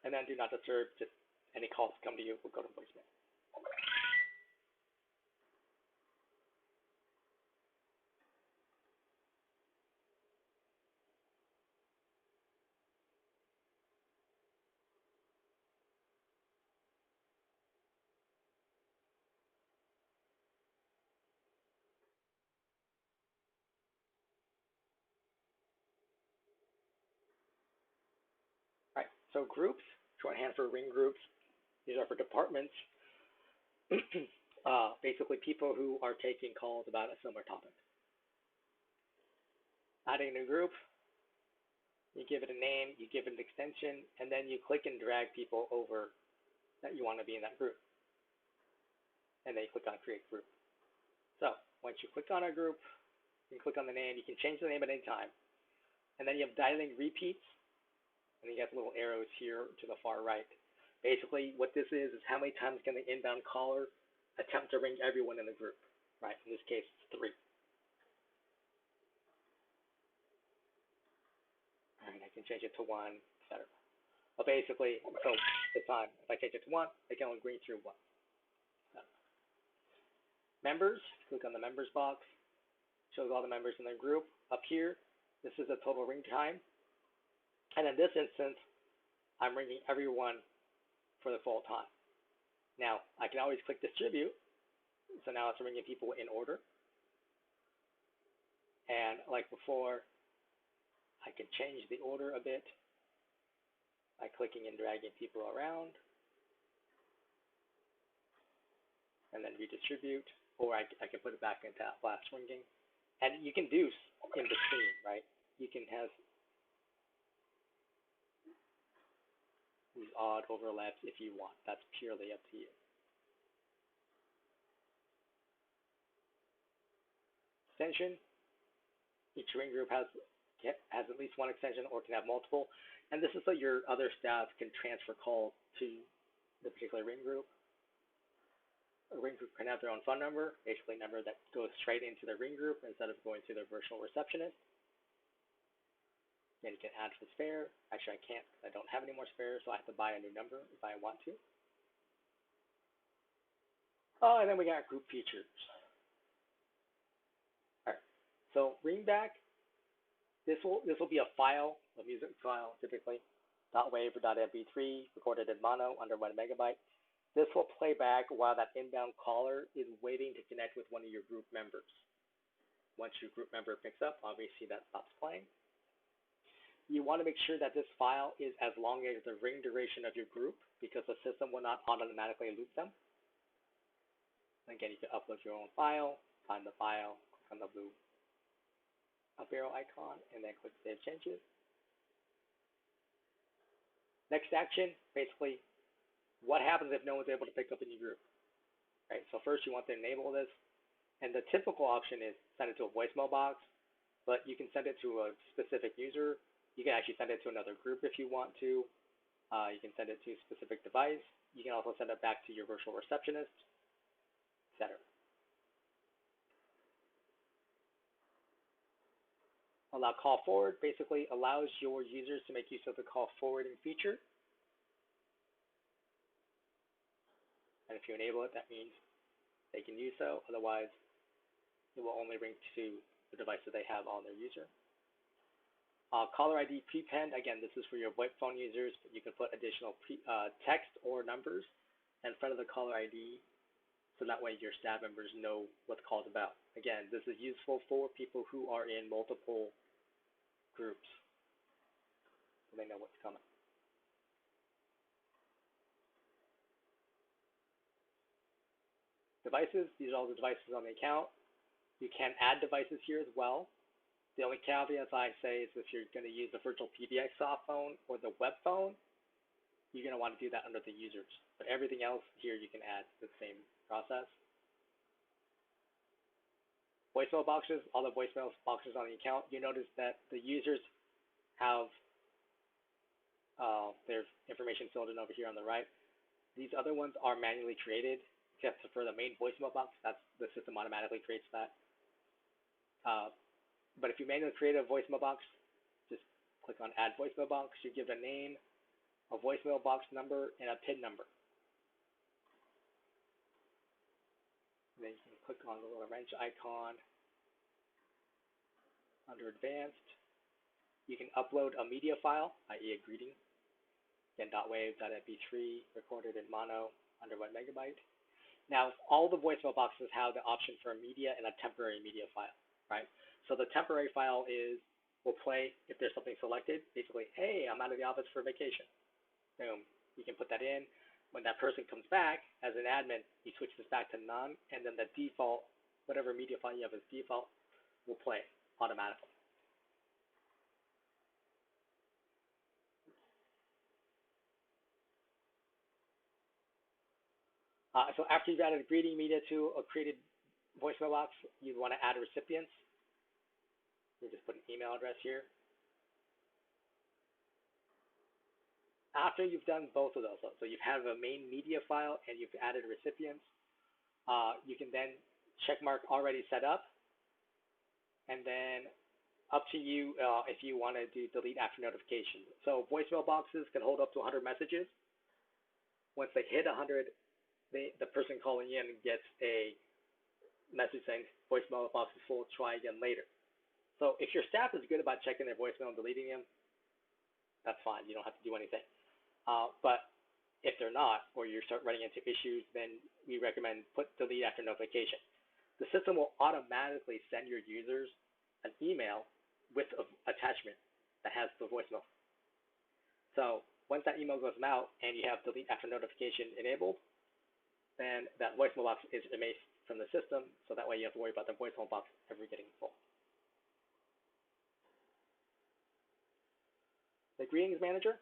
and then do not disturb. Just any calls come to you will go to voicemail. All right, so groups, shorthand for ring groups. These are for departments. Basically, people who are taking calls about a similar topic. Adding a new group, you give it a name, you give it an extension, and then you click and drag people over that you want to be in that group. And then you click on Create Group. So once you click on a group, you can click on the name. You can change the name at any time. And then you have dialing repeats, and you have little arrows here to the far right. Basically, what this is how many times can the inbound caller attempt to ring everyone in the group, right? In this case, it's 3. All right, I can change it to 1, etc. But basically, so the time, if I change it to 1, I can only ring through 1. So, members, click on the members box, shows all the members in the group. Up here, this is the total ring time. And in this instance, I'm ringing everyone for the full time. Now, I can always click distribute. So now it's ringing people in order. And like before, I can change the order a bit by clicking and dragging people around. And then redistribute, or I can put it back into last ringing. And you can do in between, right? You can have these odd overlaps if you want. That's purely up to you. Extension. Each ring group has at least one extension or can have multiple. And this is so your other staff can transfer calls to the particular ring group. A ring group can have their own phone number, basically a number that goes straight into the ring group instead of going to their virtual receptionist. And you can add to the spare. Actually, I can't because I don't have any more spares, so I have to buy a new number if I want to. Oh, and then we got group features. All right, so ringback. This will be a file, a music file, typically, .wav or .mp3, recorded in mono under 1 megabyte. This will play back while that inbound caller is waiting to connect with one of your group members. Once your group member picks up, obviously that stops playing. You want to make sure that this file is as long as the ring duration of your group because the system will not automatically loop them. Again, you can upload your own file, find the file, click on the blue up arrow icon, and then click Save Changes. Next action, basically, what happens if no one's able to pick up in your group? Right. So first, you want to enable this, and the typical option is send it to a voicemail box, but you can send it to a specific user. You can actually send it to another group if you want to. You can send it to a specific device. You can also send it back to your virtual receptionist, etc. Allow call forward basically allows your users to make use of the call forwarding feature. And if you enable it, that means they can use so. Otherwise, it will only ring to the device that they have on their user. Caller ID prepend, again, this is for your VoIP phone users, but you can put additional text or numbers in front of the caller ID so that way your staff members know what the call is about. Again, this is useful for people who are in multiple groups so they know what's coming. Devices, these are all the devices on the account. You can add devices here as well. The only caveat I say is if you're going to use the VirtualPBX soft phone or the web phone, you're going to want to do that under the users. But everything else here you can add the same process. Voicemail boxes, all the voicemail boxes on the account, you notice that the users have their information filled in over here on the right. These other ones are manually created, except for the main voicemail box. That's the system automatically creates that. But if you manually create a voicemail box, just click on Add Voicemail Box. You give it a name, a voicemail box number, and a PIN number. And then you can click on the little wrench icon under Advanced. You can upload a media file, i.e. a greeting. Again, .wav.mp3 recorded in mono under 1 megabyte. Now, all the voicemail boxes have the option for a media and a temporary media file, right? So the temporary file will play if there's something selected. Basically, hey, I'm out of the office for vacation. Boom. You can put that in. When that person comes back, as an admin, he switches back to none, and then the default, whatever media file you have as default, will play automatically. So after you've added a greeting media to a created voicemail box, you want to add recipients. You just put an email address here. After you've done both of those, so you have a main media file and you've added recipients, you can then check mark already set up, and then up to you if you want to do delete after notification. So voicemail boxes can hold up to 100 messages. Once they hit 100, the person calling in gets a message saying voicemail box is full, try again later. So if your staff is good about checking their voicemail and deleting them, that's fine. You don't have to do anything. But if they're not, or you start running into issues, then we recommend put delete after notification. The system will automatically send your users an email with an attachment that has the voicemail. So once that email goes out and you have delete after notification enabled, then that voicemail box is erased from the system, so that way you have to worry about the voicemail box ever getting full. The Greetings Manager,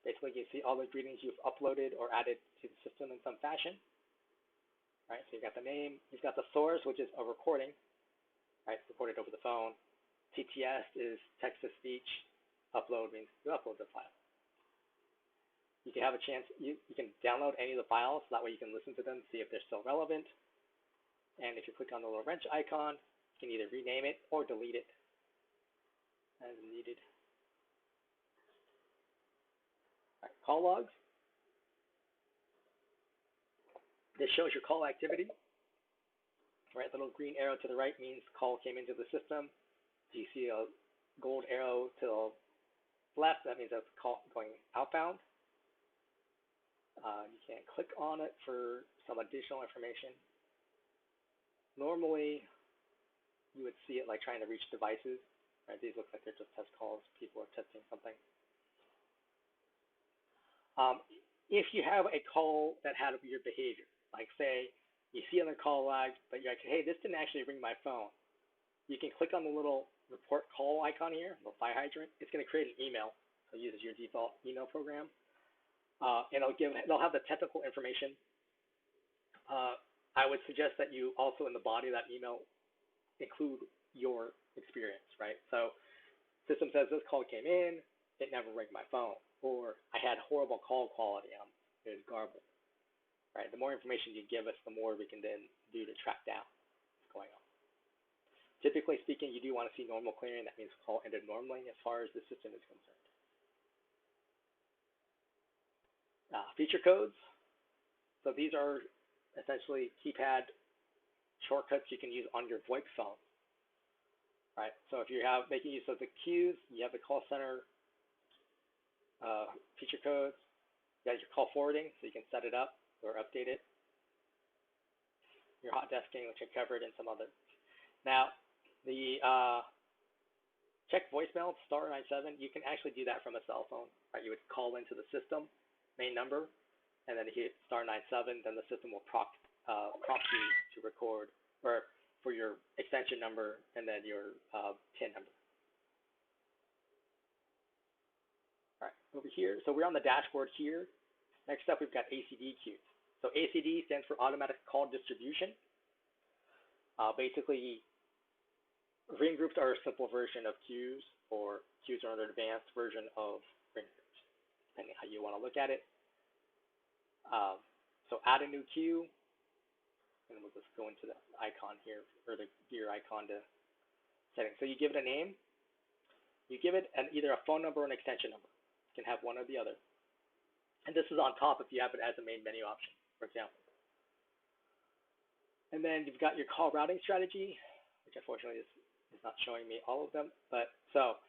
basically you see all the greetings you've uploaded or added to the system in some fashion. Right, so you've got the name, you've got the source, which is a recording, right, recorded over the phone. TTS is text-to-speech. Upload means you upload the file. You can have a chance, you can download any of the files, so that way you can listen to them, see if they're still relevant. And if you click on the little wrench icon, you can either rename it or delete it as needed. All right, call logs. This shows your call activity. Right, little green arrow to the right means call came into the system. You see a gold arrow to the left, that means that's call going outbound. You can click on it for some additional information. Normally, you would see it like trying to reach devices. Right, these look like they're just test calls. People are testing something. If you have a call that had weird behavior, like say you see on the call log, but you're like, hey, this didn't actually ring my phone. You can click on the little report call icon here, the fire hydrant. It's going to create an email. So it uses your default email program. And they'll have the technical information. I would suggest that you also in the body of that email include your experience, right? So system says this call came in, it never rang my phone, or I had horrible call quality, it was garbled, right? The more information you give us, the more we can then do to track down what's going on. Typically speaking, you do want to see normal clearing. That means the call ended normally as far as the system is concerned. Feature codes. So these are essentially keypad shortcuts you can use on your VoIP phone. Right. So if you have making use of the queues, you have the call center feature codes. You got your call forwarding, so you can set it up or update it. Your hot desking, which I covered, and some others. Now, the check voicemail *97. You can actually do that from a cell phone. Right. You would call into the system main number, and then hit *97. Then the system will prompt you to record or for your extension number and then your PIN number. All right, over here, so we're on the dashboard here. Next up, we've got Acdq. So ACD stands for Automatic Call Distribution. Basically, ring groups are a simple version of queues, or queues are an advanced version of ring groups, depending how you want to look at it. So add a new queue, and we'll just go into the icon here, or the gear icon to settings. So you give it a name. You give it either a phone number or an extension number. You can have one or the other. And this is on top if you have it as a main menu option, for example. And then you've got your call routing strategy, which unfortunately is not showing me all of them. But so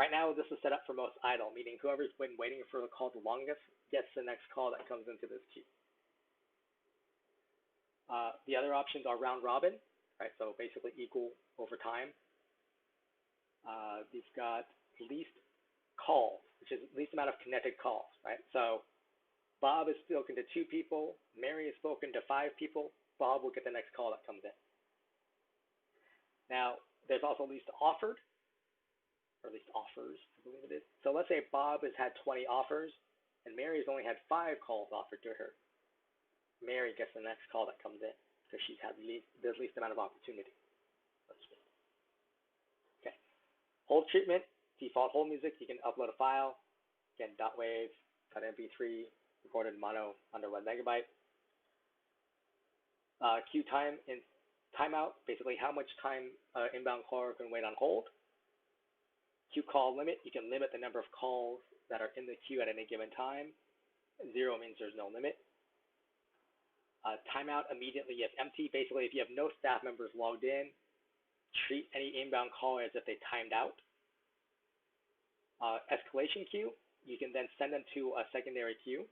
right now this is set up for most idle, meaning whoever's been waiting for the call the longest gets the next call that comes into this queue. The other options are round robin, right? So basically equal over time. You've got least calls, which is least amount of connected calls, right? So Bob has spoken to 2 people, Mary has spoken to 5 people, Bob will get the next call that comes in. Now, there's also least offered, or least offers, I believe it is. So let's say Bob has had 20 offers, and Mary has only had 5 calls offered to her. Mary gets the next call that comes in, because she's had the least amount of opportunity. Okay. Hold treatment, default hold music, you can upload a file, again, .wav, .mp3, recorded mono under 1 megabyte. Queue time in timeout, basically how much time inbound caller can wait on hold. Queue call limit, you can limit the number of calls that are in the queue at any given time. 0 means there's no limit. Timeout immediately if empty, basically if you have no staff members logged in, treat any inbound caller as if they timed out. Escalation queue, you can then send them to a secondary queue,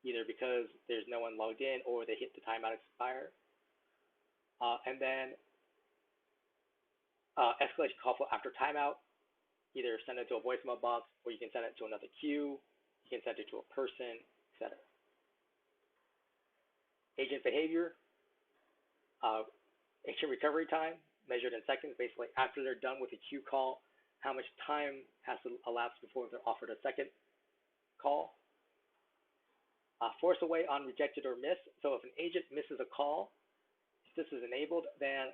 either because there's no one logged in or they hit the timeout expire. And then escalation call flow after timeout, either send it to a voicemail box or you can send it to another queue, you can send it to a person, etc. Agent behavior, agent recovery time, measured in seconds, basically after they're done with a queue call, how much time has to elapse before they're offered a second call. Force away on rejected or missed. So if an agent misses a call, if this is enabled, then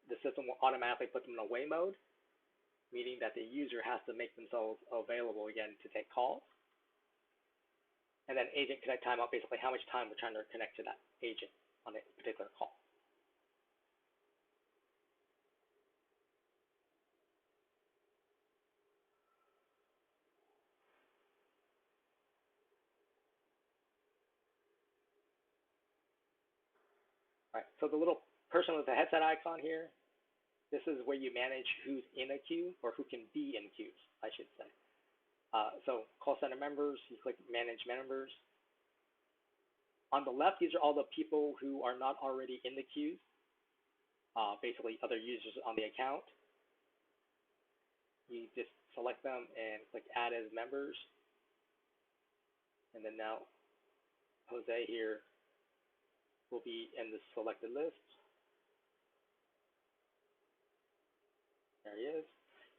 the system will automatically put them in away mode, meaning that the user has to make themselves available again to take calls. And then agent connect timeout, basically how much time we're trying to connect to that agent on a particular call. All right, so the little person with the headset icon here, this is where you manage who's in a queue or who can be in queues, I should say. So call center members, you click manage members. On the left, these are all the people who are not already in the queues, basically other users on the account. You just select them and click add as members. And then now Jose here will be in the selected list. There he is.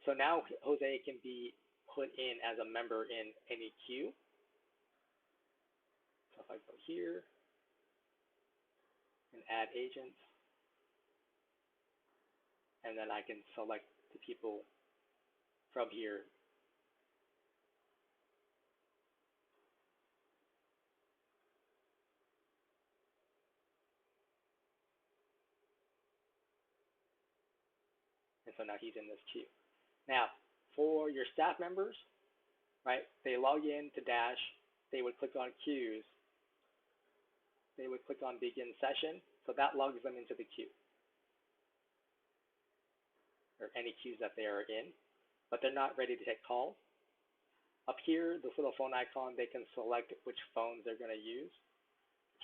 So now Jose can be put in as a member in any queue. So if I go here and add agents, and then I can select the people from here. And so now he's in this queue. Now, for your staff members, right, they log in to Dash, they would click on queues, they would click on begin session, so that logs them into the queue, or any queues that they are in, but they're not ready to take calls. Up here, this little phone icon, they can select which phones they're going to use.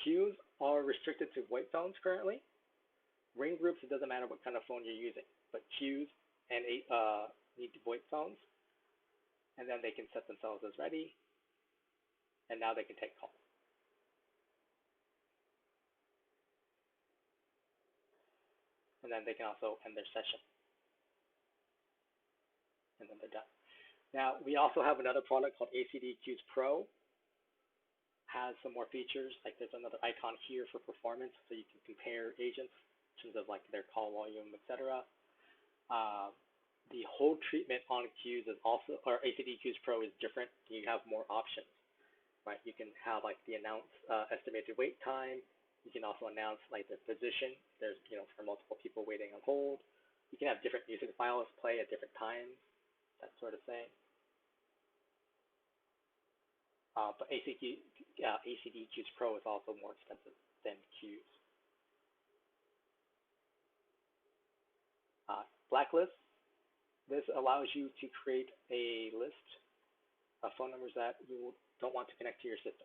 Queues are restricted to VoIP phones currently. Ring groups, it doesn't matter what kind of phone you're using, but queues and need VoIP phones, and then they can set themselves as ready, and now they can take calls. And then they can also end their session, and then they're done. Now, we also have another product called Acdq Pro. Has some more features, like there's another icon here for performance, so you can compare agents in terms of like their call volume, etc. The hold treatment on queues is also, or Acdq Pro is different. You have more options, right? You can have like the announce estimated wait time. You can also announce like the position. There's, for multiple people waiting on hold. You can have different music files play at different times, that sort of thing. But Acdq's Pro is also more expensive than Q's. Blacklist. This allows you to create a list of phone numbers that you don't want to connect to your system.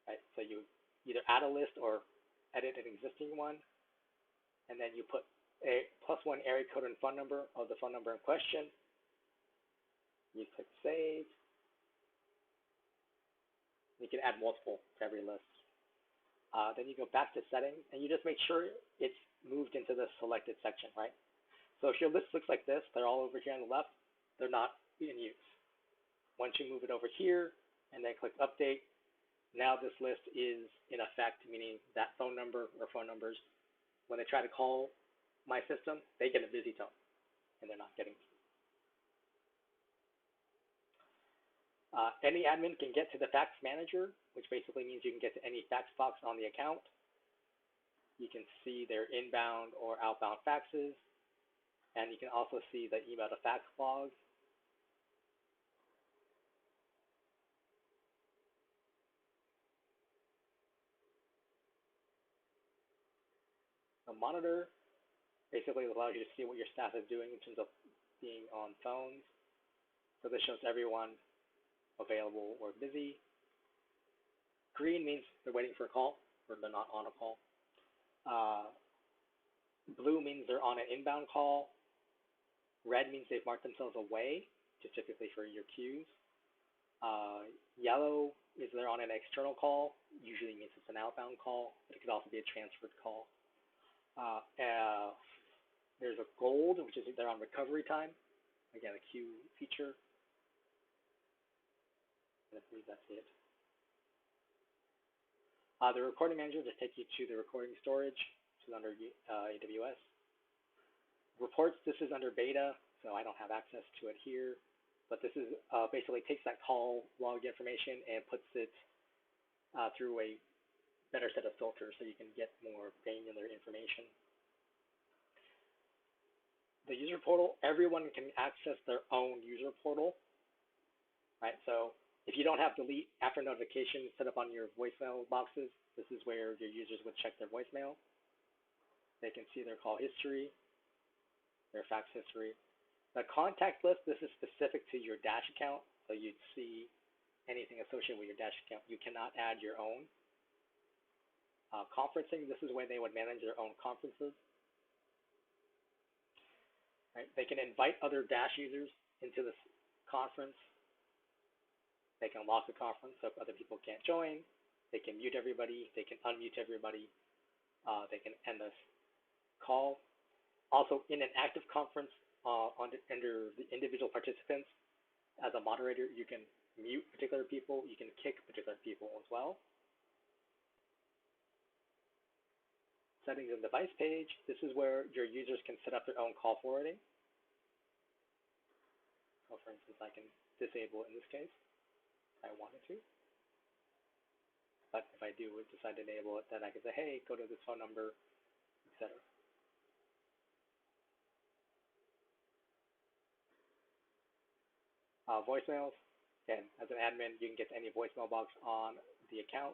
Right? So you either add a list or edit an existing one, and then you put a +1 area code and phone number of the phone number in question. You click save. You can add multiple to every list. Then you go back to settings, and you just make sure it's moved into the selected section, right? So if your list looks like this, they're all over here on the left, they're not in use. Once you move it over here and then click update, now this list is in effect, meaning that phone number or phone numbers, when they try to call my system, they get a busy tone, and they're not getting. Any admin can get to the Fax Manager, which basically means you can get to any fax box on the account. You can see their inbound or outbound faxes, and you can also see the email to fax log. The monitor basically allows you to see what your staff is doing in terms of being on phones. So this shows everyone available or busy. Green means they're waiting for a call, or they're not on a call. Blue means they're on an inbound call. Red means they've marked themselves away, which is typically for your queues. Yellow is they're on an external call, usually means it's an outbound call, but it could also be a transferred call. There's a gold, which is they're on recovery time. Again, a queue feature. I believe that's it. The recording manager just takes you to the recording storage, which is under AWS. Reports, this is under beta, so I don't have access to it here. But this is basically takes that call log information and puts it through a better set of filters so you can get more granular information. The user portal, everyone can access their own user portal, right? So if you don't have delete after notification set up on your voicemail boxes, this is where your users would check their voicemail. They can see their call history, their fax history. The contact list, this is specific to your Dash account, so you'd see anything associated with your Dash account. You cannot add your own. Conferencing, this is where they would manage their own conferences. Right? They can invite other Dash users into this conference. They can lock the conference so if other people can't join. They can mute everybody. They can unmute everybody. They can end this call. Also, in an active conference, under the individual participants, as a moderator, you can mute particular people. You can kick particular people as well. Settings and device page. This is where your users can set up their own call forwarding. So for instance, I can disable it in this case if I wanted to. But if I do decide to enable it, then I can say, hey, go to this phone number, etc. Voicemails. Again, as an admin, you can get to any voicemail box on the account.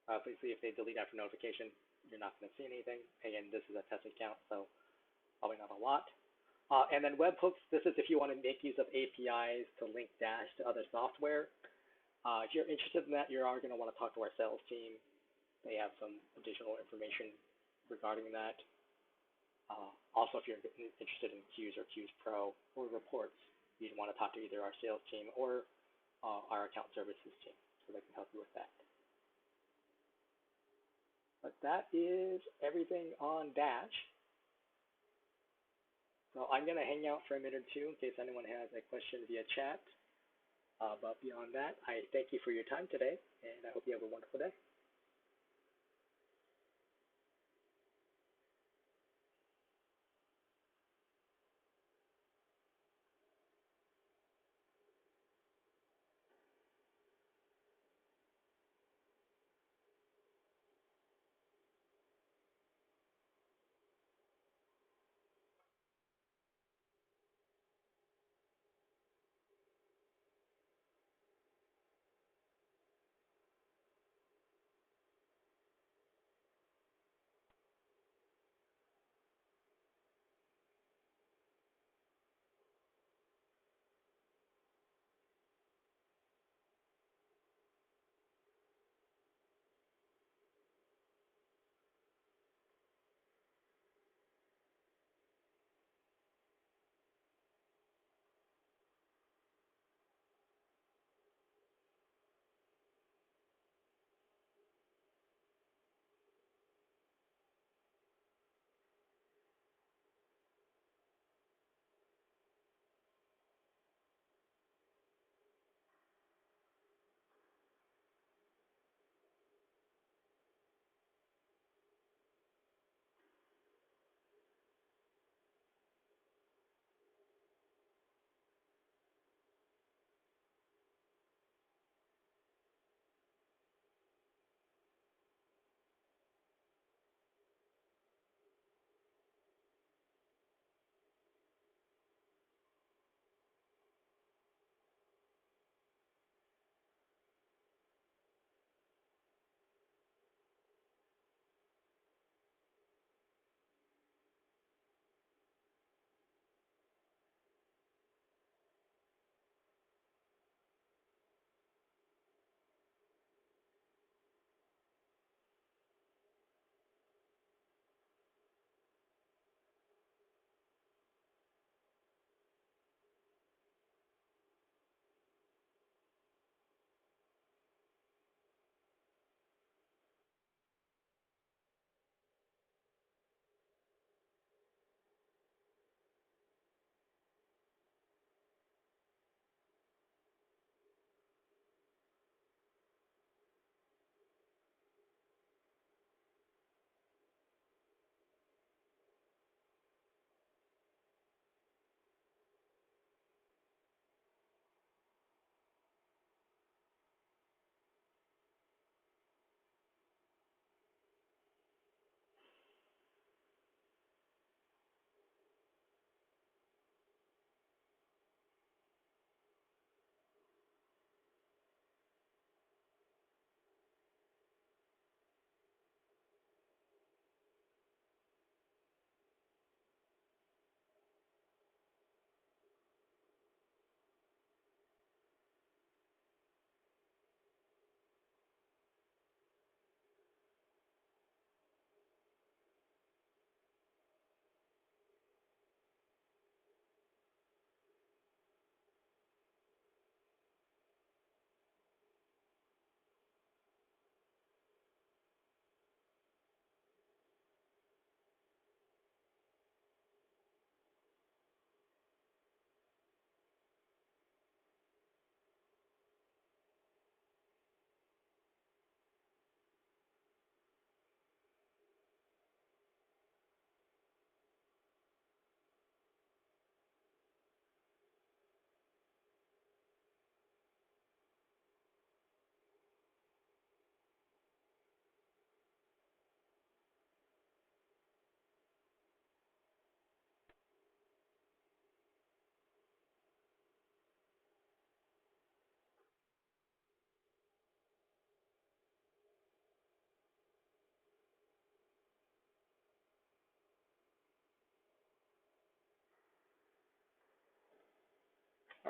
Obviously, if they delete after notification, you're not going to see anything. Again, this is a test account, so probably not a lot. And then webhooks, this is if you want to make use of APIs to link Dash to other software. If you're interested in that, you are going to want to talk to our sales team. They have some additional information regarding that. Also, if you're interested in Qs or Qs Pro or reports, you'd want to talk to either our sales team or our account services team, so they can help you with that. But that is everything on Dash. So I'm going to hang out for a minute or two in case anyone has a question via chat. But beyond that, I thank you for your time today, and I hope you have a wonderful day.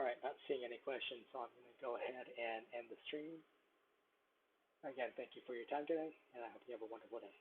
right, not seeing any questions, so I'm going to go ahead and end the stream. Again, thank you for your time today, and I hope you have a wonderful day.